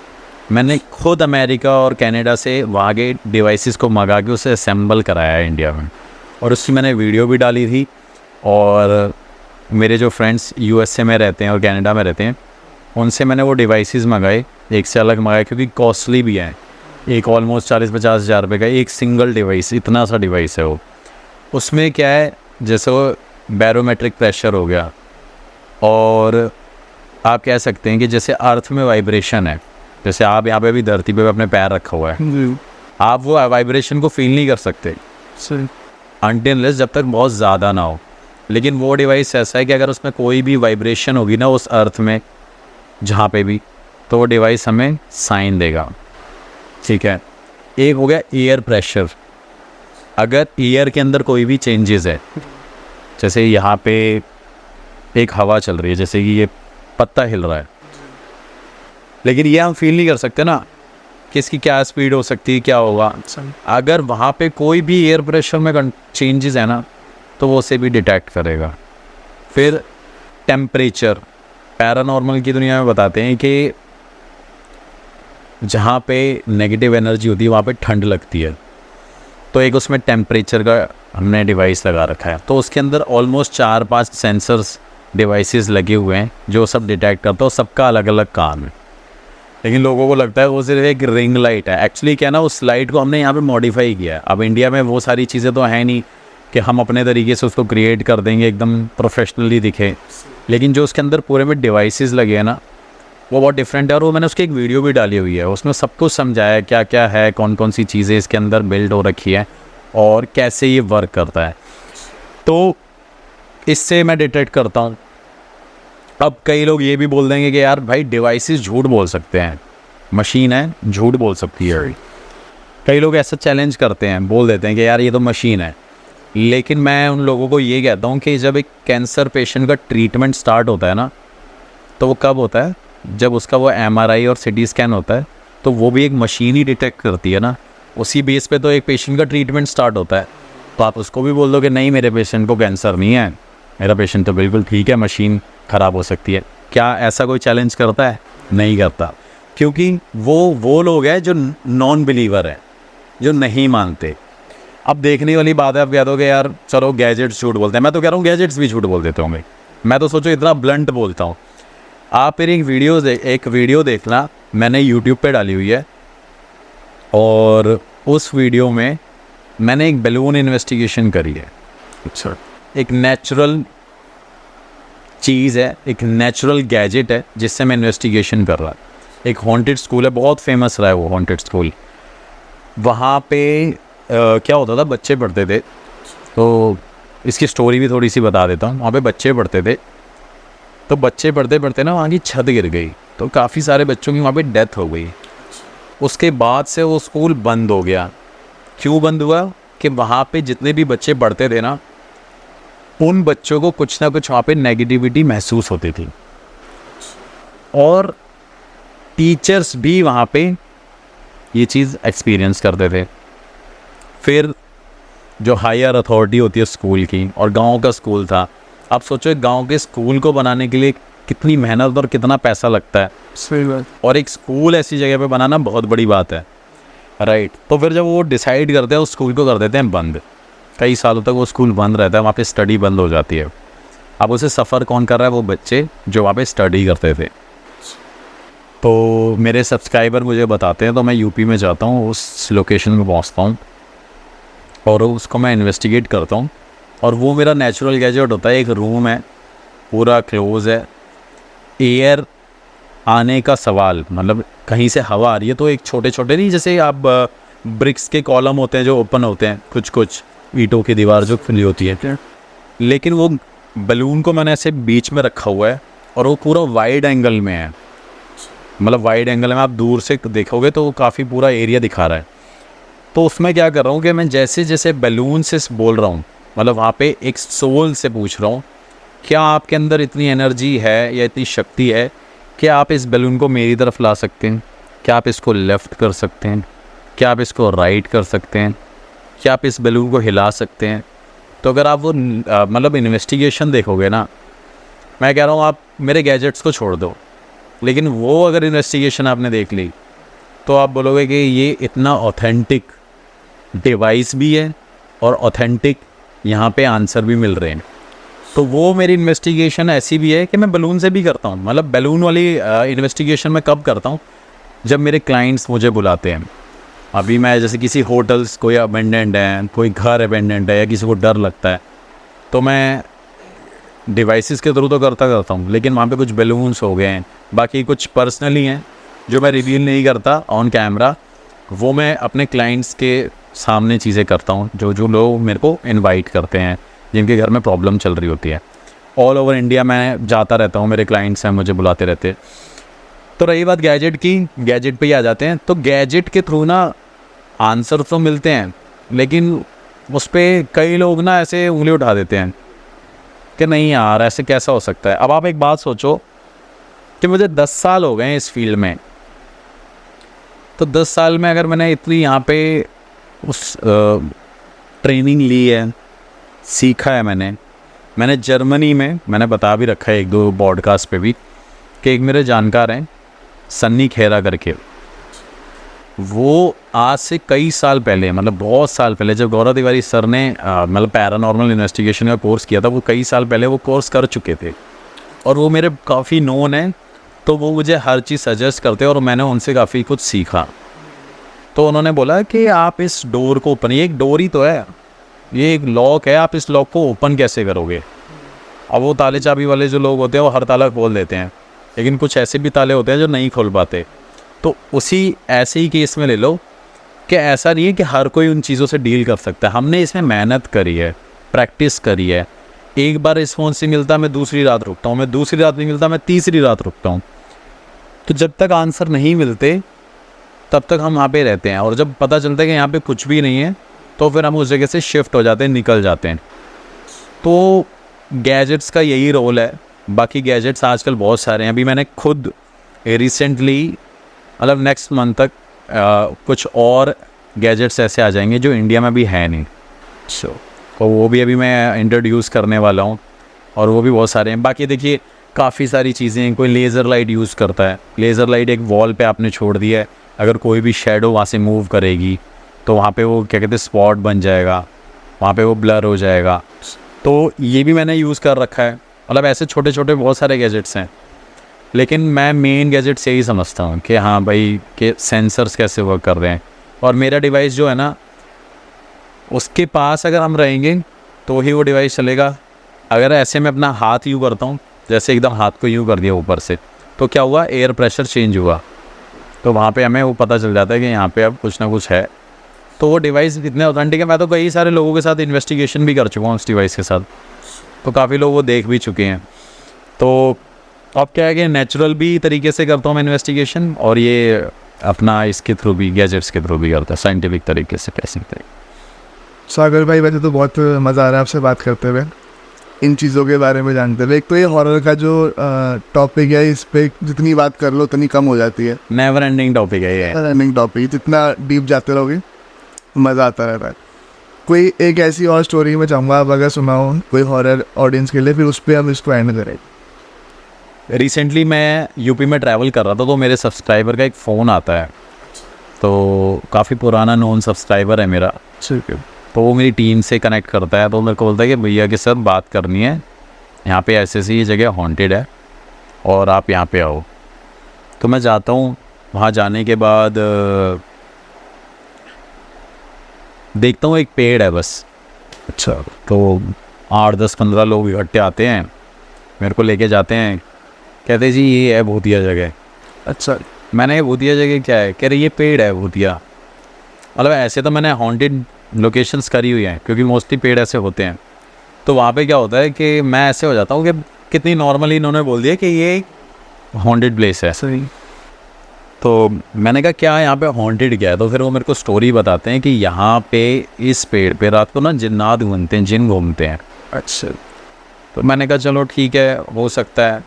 मैंने खुद अमेरिका और कनाडा से वहाँ के डिवाइसेस को मंगा के उसे असेंबल कराया है इंडिया में, और उसकी मैंने वीडियो भी डाली थी। और मेरे जो फ्रेंड्स यूएसए में रहते हैं और कनाडा में रहते हैं, उनसे मैंने वो डिवाइसेस मंगाए, एक से अलग मंगाए, क्योंकि कॉस्टली भी हैं। एक ऑलमोस्ट 40-50 हज़ार रुपये का एक सिंगल डिवाइस, इतना सा डिवाइस है वो। उसमें क्या है, जैसे वो बैरोमेट्रिक प्रेशर हो गया, और आप कह सकते हैं कि जैसे अर्थ में वाइब्रेशन है, जैसे आप यहाँ पे भी धरती पे अपने पैर रखा हुआ है, आप वो वाइब्रेशन को फील नहीं कर सकते अनटिल अनलेस जब तक बहुत ज़्यादा ना हो। लेकिन वो डिवाइस ऐसा है कि अगर उसमें कोई भी वाइब्रेशन होगी ना उस अर्थ में जहाँ पे भी, तो वो डिवाइस हमें साइन देगा। ठीक है। एक हो गया एयर प्रेशर। अगर एयर के अंदर कोई भी चेंजेस है, जैसे यहाँ पे एक हवा चल रही है, जैसे कि ये पत्ता हिल रहा है, लेकिन ये हम फील नहीं कर सकते ना कि इसकी क्या स्पीड हो सकती है, क्या होगा। अगर वहाँ पे कोई भी एयर प्रेशर में चेंजेस है ना, तो वो उसे भी डिटेक्ट करेगा। फिर टेम्परेचर, पैरानॉर्मल की दुनिया में बताते हैं कि जहाँ पे नेगेटिव एनर्जी होती है वहाँ पे ठंड लगती है, तो एक उसमें टेम्परेचर का हमने डिवाइस लगा रखा है। तो उसके अंदर ऑलमोस्ट 4-5 सेंसर्स डिवाइसेस लगे हुए हैं जो सब डिटेक्ट करता है, सबका अलग अलग काम है। लेकिन लोगों को लगता है वो सिर्फ एक रिंग लाइट है। एक्चुअली क्या ना, उस लाइट को हमने यहाँ पे मॉडिफाई किया है। अब इंडिया में वो सारी चीज़ें तो हैं नहीं कि हम अपने तरीके से उसको क्रिएट कर देंगे एकदम प्रोफेशनली दिखे, लेकिन जो उसके अंदर पूरे में डिवाइसेस लगे हैं ना, वो बहुत डिफरेंट है। और वो मैंने उसकी एक वीडियो भी डाली हुई है, उसमें सब कुछ समझाया क्या क्या है, कौन कौन सी चीज़ें इसके अंदर बिल्ड हो रखी है और कैसे ये वर्क करता है। तो इससे मैं डिटेक्ट करता हूँ। अब कई लोग ये भी बोल देंगे कि यार भाई डिवाइसेस झूठ बोल सकते हैं, मशीन है झूठ बोल सकती है। कई लोग ऐसा चैलेंज करते हैं, बोल देते हैं कि यार ये तो मशीन है। लेकिन मैं उन लोगों को ये कहता हूँ कि जब एक कैंसर पेशेंट का ट्रीटमेंट स्टार्ट होता है ना, तो वो कब होता है, जब उसका वो MRI और CT स्कैन होता है, तो वो भी एक मशीन ही डिटेक्ट करती है ना। उसी बेस पे तो एक पेशेंट का ट्रीटमेंट स्टार्ट होता है। तो आप उसको भी बोल दो कि नहीं मेरे पेशेंट को कैंसर नहीं है, मेरा पेशेंट तो बिल्कुल ठीक है, मशीन ख़राब हो सकती है। क्या ऐसा कोई चैलेंज करता है? नहीं करता, क्योंकि वो लोग हैं जो नॉन बिलीवर हैं, जो नहीं मानते। अब देखने वाली बात है, आप कह दोगे यार चलो गैजेट्स झूठ बोलते हैं। मैं तो कह रहा हूँ गैजेट्स भी झूठ बोल देते होंगे। मैं तो सोचो इतना ब्लंट बोलता हूँ। आप फिर एक वीडियो देखना, मैंने यूट्यूब पे डाली हुई है, और उस वीडियो में मैंने एक बैलून इन्वेस्टिगेशन करी है। अच्छा, एक नेचुरल चीज़ है, एक नेचुरल गैजेट है जिससे मैं इन्वेस्टिगेशन कर रहा। एक हॉन्टेड स्कूल है, बहुत फेमस रहा है वो हॉन्टेड स्कूल। वहाँ पे क्या होता था, बच्चे पढ़ते थे, तो इसकी स्टोरी भी थोड़ी सी बता देता हूँ। वहाँ पे बच्चे पढ़ते थे, तो बच्चे पढ़ते पढ़ते ना वहाँ की छत गिर गई, तो काफ़ी सारे बच्चों की वहाँ पे डेथ हो गई। उसके बाद से वो स्कूल बंद हो गया। क्यों बंद हुआ? कि वहाँ पे जितने भी बच्चे पढ़ते थे ना, उन बच्चों को कुछ ना कुछ वहाँ पे नेगेटिविटी महसूस होती थी, और टीचर्स भी वहाँ पे ये चीज़ एक्सपीरियंस करते थे। फिर जो हायर अथॉरिटी होती है स्कूल की, और गांव का स्कूल था, आप सोचो एक गांव के स्कूल को बनाने के लिए कितनी मेहनत और कितना पैसा लगता है। सही बात। और एक स्कूल ऐसी जगह पे बनाना बहुत बड़ी बात है, राइट। तो फिर जब वो डिसाइड करते हैं उस स्कूल को कर देते हैं बंद। कई सालों तक वो स्कूल बंद रहता है, वहाँ पे स्टडी बंद हो जाती है। अब उसे सफ़र कौन कर रहा है? वो बच्चे जो वहाँ पे स्टडी करते थे। तो मेरे सब्सक्राइबर मुझे बताते हैं, तो मैं यूपी में जाता हूँ, उस लोकेशन में पहुँचता हूँ और उसको मैं इन्वेस्टिगेट करता हूँ। और वो मेरा नेचुरल गैजेट होता है। एक रूम है, पूरा क्लोज है, एयर आने का सवाल, मतलब कहीं से हवा आ रही है तो एक छोटे छोटे नहीं, जैसे आप ब्रिक्स के कॉलम होते हैं जो ओपन होते हैं, कुछ कुछ ईंटों की दीवार जो खुली होती है, लेकिन वो बलून को मैंने ऐसे बीच में रखा हुआ है और वो पूरा वाइड एंगल में है। मतलब वाइड एंगल में आप दूर से देखोगे तो वो काफ़ी पूरा एरिया दिखा रहा है। तो उसमें क्या कर रहा हूँ कि मैं जैसे जैसे बैलून से बोल रहा हूँ, मतलब वहाँ पे एक सोल से पूछ रहा हूँ, क्या आपके अंदर इतनी एनर्जी है या इतनी शक्ति है कि आप इस बैलून को मेरी तरफ ला सकते हैं, क्या आप इसको लेफ़्ट कर सकते हैं, क्या आप इसको राइट कर सकते हैं, क्या आप इस बैलून को हिला सकते हैं। तो अगर आप वो मतलब इन्वेस्टिगेशन देखोगे ना, मैं कह रहा हूँ आप मेरे गैजेट्स को छोड़ दो, लेकिन वो अगर इन्वेस्टिगेशन आपने देख ली तो आप बोलोगे कि ये इतना ऑथेंटिक डिवाइस भी है और ऑथेंटिक यहाँ पे आंसर भी मिल रहे हैं। तो वो मेरी इन्वेस्टिगेशन ऐसी भी है कि मैं बैलून से भी करता हूँ। मतलब बैलून वाली इन्वेस्टिगेशन मैं कब करता हूँ, जब मेरे क्लाइंट्स मुझे बुलाते हैं। अभी मैं जैसे किसी होटल्स कोई अबेंडेंट है, कोई घर अबेंडेंट है या किसी को डर लगता है, तो मैं डिवाइसेस के थ्रू तो करता हूँ, लेकिन वहाँ पे कुछ बैलून्स हो गए हैं, बाकी कुछ पर्सनली हैं जो मैं रिवील नहीं करता ऑन कैमरा, वो मैं अपने क्लाइंट्स के सामने चीज़ें करता हूँ, जो लोग मेरे को इनवाइट करते हैं, जिनके घर में प्रॉब्लम चल रही होती है। ऑल ओवर इंडिया मैं जाता रहता हूँ, मेरे क्लाइंट्स हैं, मुझे बुलाते रहते हैं। तो रही बात गैजेट की, गैजेट पे ही आ जाते हैं। तो गैजेट के थ्रू ना आंसर तो मिलते हैं, लेकिन उस पर कई लोग ना ऐसे उंगली उठा देते हैं कि नहीं यार ऐसे कैसा हो सकता है। अब आप एक बात सोचो कि मुझे 10 साल हो गए इस फील्ड में, तो 10 साल में अगर मैंने इतनी यहाँ पे उस ट्रेनिंग ली है, सीखा है मैंने जर्मनी में, मैंने बता भी रखा है 1-2 पॉडकास्ट पे भी, कि एक मेरे जानकार हैं सन्नी खेरा करके, वो आज से कई साल पहले, मतलब बहुत साल पहले, जब गौरव तिवारी सर ने मतलब पैरानॉर्मल इन्वेस्टिगेशन का कोर्स किया था, वो कई साल पहले वो कोर्स कर चुके थे और वो मेरे काफ़ी नोन हैं। तो वो मुझे हर चीज़ सजेस्ट करते और मैंने उनसे काफ़ी कुछ सीखा। तो उन्होंने बोला कि आप इस डोर को ओपन, ये एक डोर ही तो है, ये एक लॉक है, आप इस लॉक को ओपन कैसे करोगे। अब वो ताले चाबी वाले जो लोग होते हैं वो हर ताला खोल देते हैं, लेकिन कुछ ऐसे भी ताले होते हैं जो नहीं खोल पाते। तो उसी ऐसे ही केस में ले लो कि ऐसा नहीं है कि हर कोई उन चीज़ों से डील कर सकता है। हमने इसमें मेहनत करी है, प्रैक्टिस करी है। एक बार रिस्पॉन्स नहीं मिलता मैं दूसरी रात रुकता हूँ, मैं दूसरी रात नहीं मिलता मैं तीसरी रात रुकता हूँ। तो जब तक आंसर नहीं मिलते तब तक हम वहाँ पे रहते हैं, और जब पता चलता है कि यहाँ पे कुछ भी नहीं है तो फिर हम उस जगह से शिफ्ट हो जाते हैं, निकल जाते हैं। तो गैजेट्स का यही रोल है। बाकी गैजेट्स आजकल बहुत सारे हैं। अभी मैंने खुद रिसेंटली, मतलब नेक्स्ट मंथ तक कुछ और गैजेट्स ऐसे आ जाएंगे जो इंडिया में भी है नहीं, तो वो भी अभी मैं इंट्रोड्यूस करने वाला हूँ, और वो भी बहुत सारे हैं। बाकी देखिए काफ़ी सारी चीज़ें, कोई लेज़र लाइट यूज़ करता है। लेज़र लाइट एक वॉल पे आपने छोड़ दिया है, अगर कोई भी शेडो वहाँ से मूव करेगी तो वहाँ पे वो क्या कहते हैं स्पॉट बन जाएगा, वहाँ पे वो ब्लर हो जाएगा। तो ये भी मैंने यूज़ कर रखा है। मतलब ऐसे छोटे छोटे बहुत सारे गैजेट्स हैं, लेकिन मैं मेन गैजेट्स यही समझता हूँ कि हाँ भाई कि सेंसर्स कैसे वर्क कर रहे हैं। और मेरा डिवाइस जो है ना, उसके पास अगर हम रहेंगे तो ही वो डिवाइस चलेगा। अगर ऐसे मैं अपना हाथ यूँ करता हूँ, जैसे एकदम हाथ को यूँ कर दिया ऊपर से, तो क्या हुआ, एयर प्रेशर चेंज हुआ, तो वहाँ पे हमें वो पता चल जाता है कि यहाँ पे अब कुछ ना कुछ है। तो वो डिवाइस इतने ऑथेंटिक है। मैं तो कई सारे लोगों के साथ इन्वेस्टिगेशन भी कर चुका हूँ उस डिवाइस के साथ, तो काफ़ी लोग वो देख भी चुके हैं। तो अब क्या है कि नेचुरल भी तरीके से करता हूँ मैं इन्वेस्टिगेशन, और ये अपना इसके थ्रू भी, गैजेट्स के थ्रू भी करता है, साइंटिफिक तरीके से, टेस्टिंग तरीके। सागर भाई, वैसे तो बहुत मज़ा आ रहा है आपसे बात करते हुए, इन चीज़ों के बारे में जानते हुए। एक तो ये हॉरर का जो टॉपिक है, इस पे जितनी बात कर लो उतनी कम हो जाती है। नेवर एंडिंग टॉपिक है ये। नेवर एंडिंग टॉपिक, जितना डीप जाते रहोगे मज़ा आता रहता है। कोई एक ऐसी और स्टोरी मैं चाहूँगा आप अगर सुनाओ कोई हॉरर ऑडियंस के लिए, फिर उस पर हम इसको एंड करें। रिसेंटली मैं यूपी में ट्रैवल कर रहा था, तो मेरे सब्सक्राइबर का एक फ़ोन आता है, तो काफ़ी पुराना नोन सब्सक्राइबर है मेरा, ठीक है। तो वो मेरी टीम से कनेक्ट करता है। तो मेरे को बोलता है कि भैया के साथ बात करनी है, यहाँ पे ऐसे ये जगह हॉन्टेड है और आप यहाँ पे आओ। तो मैं जाता हूँ, वहाँ जाने के बाद देखता हूँ एक पेड़ है बस। अच्छा, तो 8-10-15 लोग इकट्ठे आते हैं, मेरे को लेके जाते हैं, कहते जी ये है भूतिया जगह। अच्छा, मैंने भूतिया जगह क्या है, कह रहे ये पेड़ है भूतिया। मतलब ऐसे तो मैंने हॉन्टेड लोकेशंस करी हुई हैं, क्योंकि मोस्टली पेड़ ऐसे होते हैं। तो वहाँ पे क्या होता है कि मैं ऐसे हो जाता हूँ कि कितनी नॉर्मली इन्होंने बोल दिया कि ये हॉन्टेड प्लेस है। सही। तो मैंने कहा क्या यहाँ पे हॉन्टेड क्या है, तो फिर वो मेरे को स्टोरी बताते हैं कि यहाँ पे इस पेड़ पे रात को ना जिन्नात घूमते हैं, जिन घूमते हैं। अच्छा। तो मैंने कहा चलो ठीक है, हो सकता है।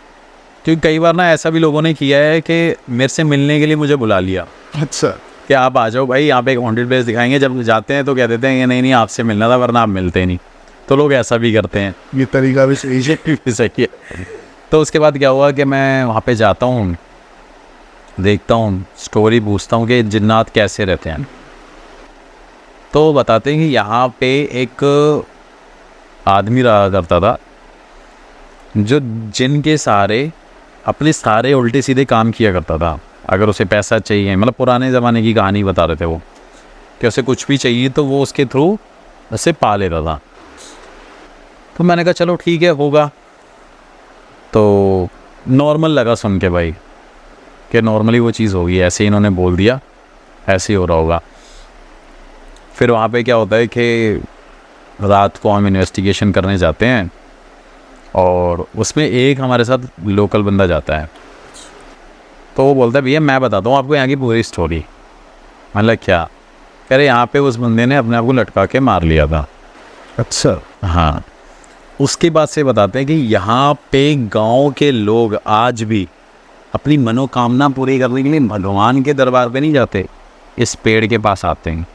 क्योंकि कई बार ना ऐसा भी लोगों ने किया है कि मेरे से मिलने के लिए मुझे बुला लिया अच्छा। कि आप आ जाओ भाई, यहाँ पे एक हॉन्टेड प्लेस दिखाएंगे। जब जाते हैं तो कह देते हैं कि नहीं नहीं आपसे मिलना था, वरना आप मिलते नहीं। तो लोग ऐसा भी करते हैं। ये तरीका भी सही है। सही है। तो उसके बाद क्या हुआ कि मैं वहाँ पे जाता हूँ, देखता हूँ, स्टोरी पूछता हूँ कि जिन्नात कैसे रहते हैं। तो बताते हैं कि यहाँ पे एक आदमी रहा करता था जो जिनके सहारे अपने सारे उल्टे सीधे काम किया करता था। अगर उसे पैसा चाहिए, मतलब पुराने ज़माने की कहानी बता रहे थे वो, कि उसे कुछ भी चाहिए तो वो उसके थ्रू उसे पा लेता था। तो मैंने कहा चलो ठीक है, होगा। तो नॉर्मल लगा सुन के भाई कि नॉर्मली वो चीज़ होगी, ऐसे ही इन्होंने बोल दिया, ऐसे ही हो रहा होगा। फिर वहाँ पे क्या होता है कि रात को हम इन्वेस्टिगेशन करने जाते हैं और उसमें एक हमारे साथ लोकल बंदा जाता है। तो वो बोलता है भैया मैं बताता हूँ आपको यहाँ की पूरी स्टोरी। मतलब क्या? कह रहे यहाँ पे उस बंदे ने अपने आप को लटका के मार लिया था। अच्छा। हाँ। उसके बाद से बताते हैं कि यहाँ पे गांव के लोग आज भी अपनी मनोकामना पूरी करने के लिए भगवान के दरबार पे नहीं जाते, इस पेड़ के पास आते हैं।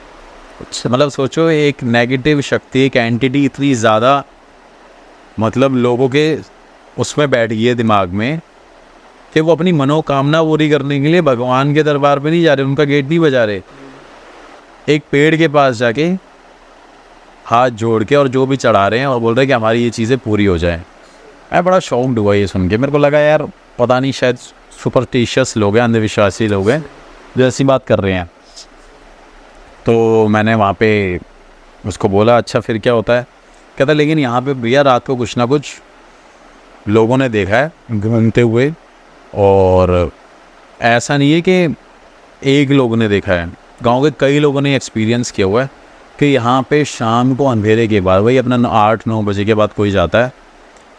अच्छा, मतलब सोचो एक नेगेटिव शक्ति, एक एंटिटी इतनी ज़्यादा मतलब लोगों के उसमें बैठ गई है दिमाग में कि वो अपनी मनोकामना पूरी करने के लिए भगवान के दरबार पे नहीं जा रहे, उनका गेट नहीं बजा रहे, एक पेड़ के पास जाके हाथ जोड़ के और जो भी चढ़ा रहे हैं और बोल रहे हैं कि हमारी ये चीज़ें पूरी हो जाएं। मैं बड़ा शॉक्ड हुआ ये सुन के। मेरे को लगा यार पता नहीं शायद सुपरस्टिशियस लोग हैं, अंधविश्वासी लोग हैं जो ऐसी बात कर रहे हैं। तो मैंने वहाँ पे उसको बोला अच्छा फिर क्या होता है? कहता लेकिन यहाँ पे भैया रात को कुछ ना कुछ लोगों ने देखा है घूमते हुए, और ऐसा नहीं है कि एक लोग ने देखा है, गांव के कई लोगों ने एक्सपीरियंस किया हुआ है कि यहाँ पे शाम को अंधेरे के बाद, वही अपना 8-9 बजे के बाद कोई जाता है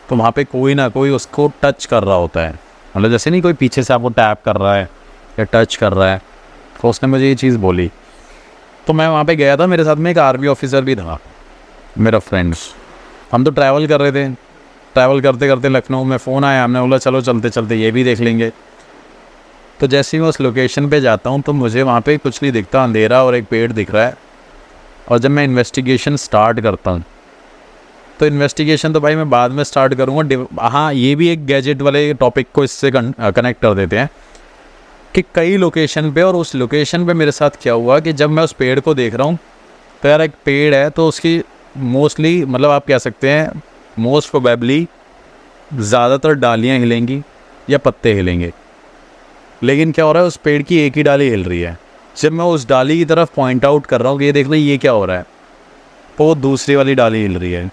तो वहाँ पे कोई ना कोई उसको टच कर रहा होता है। मतलब जैसे नहीं कोई पीछे से आपको टैप कर रहा है या टच कर रहा है। तो उसने मुझे ये चीज़ बोली। तो मैं वहाँ पे गया था, मेरे साथ में एक आर्मी ऑफिसर भी था, मेरा फ्रेंड्स। हम तो ट्रैवल कर रहे थे, ट्रैवल करते करते लखनऊ में फ़ोन आया, हमने बोला चलो चलते चलते ये भी देख लेंगे। तो जैसे ही मैं उस लोकेशन पे जाता हूँ तो मुझे वहाँ पे कुछ नहीं दिखता, अंधेरा और एक पेड़ दिख रहा है। और जब मैं इन्वेस्टिगेशन स्टार्ट करता हूँ तो इन्वेस्टिगेशन तो भाई मैं बाद में स्टार्ट करूँगा। हाँ, ये भी एक गैजेट वाले टॉपिक को इससे कनेक्ट कर देते हैं कि कई लोकेशन पे, और उस लोकेशन पे मेरे साथ क्या हुआ कि जब मैं उस पेड़ को देख रहा हूँ तो यार एक पेड़ है तो उसकी मोस्टली मतलब आप कह सकते हैं मोस्ट प्रोबेबली ज़्यादातर डालियाँ हिलेंगी या पत्ते हिलेंगे। लेकिन क्या हो रहा है, उस पेड़ की एक ही डाली हिल रही है। जब मैं उस डाली की तरफ पॉइंट आउट कर रहा हूँ कि ये देख लो ये क्या हो रहा है, तो वो दूसरी वाली डाली हिल रही है।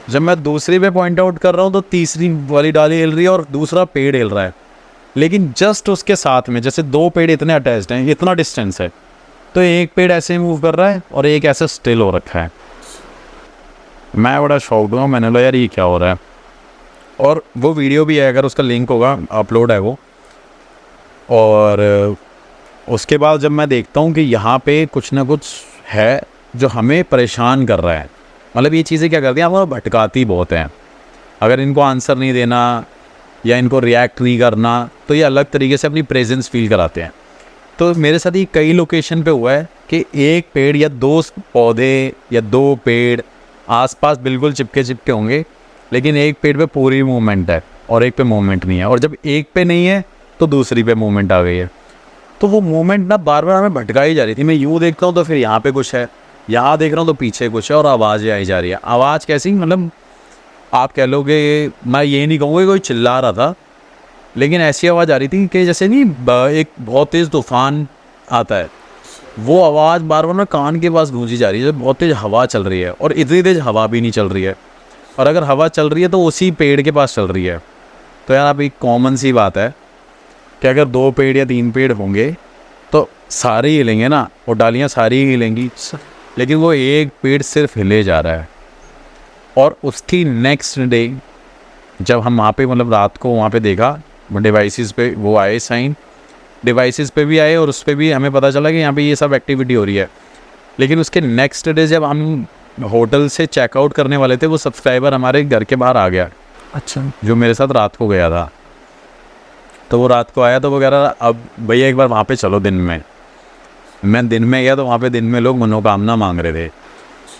जब मैं दूसरी पे पॉइंट आउट कर रहा हूँ तो तीसरी वाली डाली हिल रही है और दूसरा पेड़ हिल रहा है। लेकिन जस्ट उसके साथ में जैसे दो पेड़ इतने अटैच्ड हैं, इतना डिस्टेंस है, तो एक पेड़ ऐसे मूव कर रहा है और एक ऐसे स्टिल हो रखा है। मैं बड़ा शॉक्ड हुआ, मैंने बोला यार ये क्या हो रहा है। और वो वीडियो भी है, अगर उसका लिंक होगा अपलोड है वो। और उसके बाद जब मैं देखता हूँ कि यहाँ पे कुछ ना कुछ है जो हमें परेशान कर रहा है, मतलब ये चीज़ें क्या करती हैं, आपको भटकाती बहुत हैं। अगर इनको आंसर नहीं देना या इनको रिएक्ट नहीं करना तो ये अलग तरीके से अपनी प्रेजेंस फील कराते हैं। तो मेरे साथ ये कई लोकेशन पे हुआ है कि एक पेड़ या दो पौधे या दो पेड़ आसपास बिल्कुल चिपके चिपके होंगे, लेकिन एक पेड़ पे पूरी मूवमेंट है और एक पे मूवमेंट नहीं है, और जब एक पे नहीं है तो दूसरी पे मूवमेंट आ गई है। तो वो मूवमेंट ना बार बार हमें भटकाई जा रही थी। मैं यूँ देखता हूँ तो फिर यहाँ पे कुछ है, यहाँ देख रहा हूँ तो पीछे कुछ है, और आवाज़ें आई जा रही है। आवाज़ कैसी, मतलब आप कह लोगे, मैं ये नहीं कहूँगा कोई चिल्ला रहा था, लेकिन ऐसी आवाज़ आ रही थी कि जैसे नहीं एक बहुत तेज़ तूफान आता है, वो आवाज़ बार बार ना कान के पास गूंजी जा रही है। जब बहुत तेज़ हवा चल रही है, और इतनी तेज़ हवा भी नहीं चल रही है, और अगर हवा चल रही है तो उसी पेड़ के पास चल रही है। तो यार अब एक कॉमन सी बात है कि अगर दो पेड़ या तीन पेड़ होंगे तो सारे ही हिलेंगे ना, और डालियाँ सारी ही हिलेंगी, लेकिन वो एक पेड़ सिर्फ हिले जा रहा है। और उसकी नेक्स्ट डे जब हम वहाँ पे मतलब रात को वहाँ पे देखा, डिवाइसेस पे वो आए साइन, डिवाइसेस पे भी आए और उस पर भी हमें पता चला कि यहाँ पे ये सब एक्टिविटी हो रही है। लेकिन उसके नेक्स्ट डे जब हम होटल से चेकआउट करने वाले थे, वो सब्सक्राइबर हमारे घर के बाहर आ गया। अच्छा। जो मेरे साथ रात को गया था, तो वो रात को आया तो वो कह रहा अब भैया एक बार वहाँ पे चलो दिन में। मैं दिन में गया तो वहाँ पे दिन में लोग मनोकामना मांग रहे थे।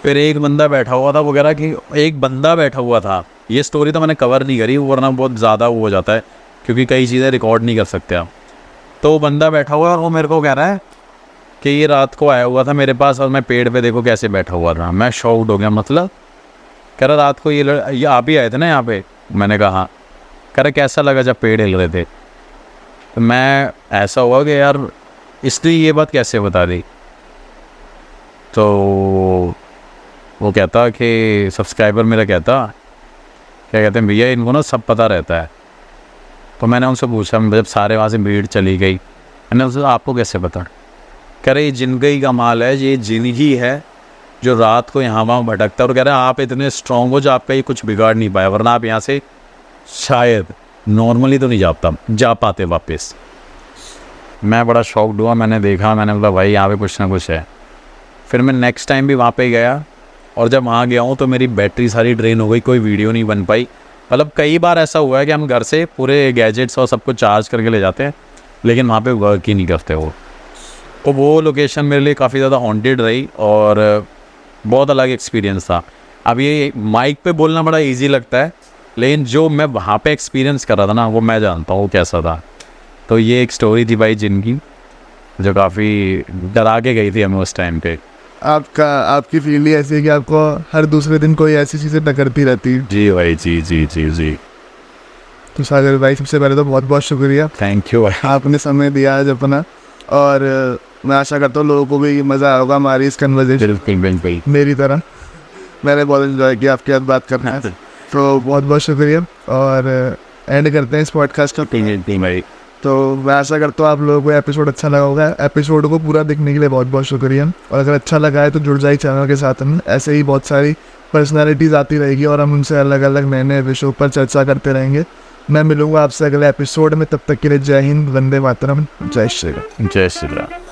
फिर एक बंदा बैठा हुआ था, वो कह रहा कि एक बंदा बैठा हुआ था, ये स्टोरी तो मैंने कवर नहीं करी वरना बहुत ज़्यादा वो हो जाता है क्योंकि कई चीज़ें रिकॉर्ड नहीं कर सकते आप। तो वो बंदा बैठा हुआ है और वो मेरे को कह रहा है कि ये रात को आया हुआ था मेरे पास और मैं पेड़ पे देखो कैसे बैठा हुआ था। मैं शॉक्ड हो गया, मतलब कह रहा रात को ये आप ही आए थे ना यहाँ पे? मैंने कहा हाँ। कह रहा कैसा लगा जब पेड़ हिल रहे थे? तो मैं ऐसा हुआ कि यार इसने ये बात कैसे बता दी। तो वो कहता कि सब्सक्राइबर मेरा कहता क्या कहते हैं भैया इनको ना सब पता रहता है। तो मैंने उनसे पूछा, जब सारे वहाँ से भीड़ चली गई, मैंने उनसे आपको कैसे पता? कह रहे ये जिंदगी का माल है, ये जिन ही है जो रात को यहाँ वहाँ भटकता है। और कह रहे हैं आप इतने स्ट्रॉन्ग हो जो आपका ये कुछ बिगाड़ नहीं पाया, वरना आप यहाँ से शायद नॉर्मली तो नहीं जा पाते वापस। मैं बड़ा शॉक्ड हुआ, मैंने देखा, मैंने बोला भाई यहाँ पे कुछ ना कुछ है। फिर मैं नेक्स्ट टाइम भी वहाँ पे गया और जब वहाँ गया हूँ तो मेरी बैटरी सारी ड्रेन हो गई, कोई वीडियो नहीं बन पाई। मतलब कई बार ऐसा हुआ है कि हम घर से पूरे गैजेट्स और सब कुछ चार्ज करके ले जाते हैं लेकिन वहाँ पे वर्क ही नहीं करते वो। तो वो लोकेशन मेरे लिए काफ़ी ज़्यादा हॉन्टेड रही और बहुत अलग एक्सपीरियंस था। अब ये माइक पे बोलना बड़ा इजी लगता है लेकिन जो मैं वहाँ पे एक्सपीरियंस कर रहा था ना वो मैं जानता हूँ कैसा था। तो ये एक स्टोरी थी भाई जिनकी, जो काफ़ी डरा के गई थी हमें उस टाइम पे। आपकी फील्ड ही ऐसी है कि आपको हर दूसरे दिन कोई ऐसी चीज़ें टकरती रहती है। जी भाई, जी जी जी जी। तो सागर भाई सबसे पहले तो बहुत बहुत शुक्रिया, थैंक यू भाई, आपने समय दिया आज अपना। और मैं आशा करता हूँ लोगों को भी मज़ा आएगा हमारी इस कन्वर्सेशन मेरी तरह। मैंने बहुत एंजॉय किया आपके साथ बात करना है। तो बहुत बहुत शुक्रिया और एंड करते हैं इस पॉडकास्ट का। भाई तो मैं आशा करता हूँ आप लोगों को एपिसोड अच्छा लगा होगा। एपिसोड को पूरा देखने के लिए बहुत बहुत शुक्रिया और अगर अच्छा लगा है तो जुड़ जाइए चैनल के साथ। हम ऐसे ही बहुत सारी पर्सनालिटीज़ आती रहेगी और हम उनसे अलग अलग नए नए विषयों पर चर्चा करते रहेंगे। मैं मिलूंगा आपसे अगले एपिसोड में, तब तक के लिए जय हिंद, वंदे मातरम, जय श्री राम। जय श्री राम।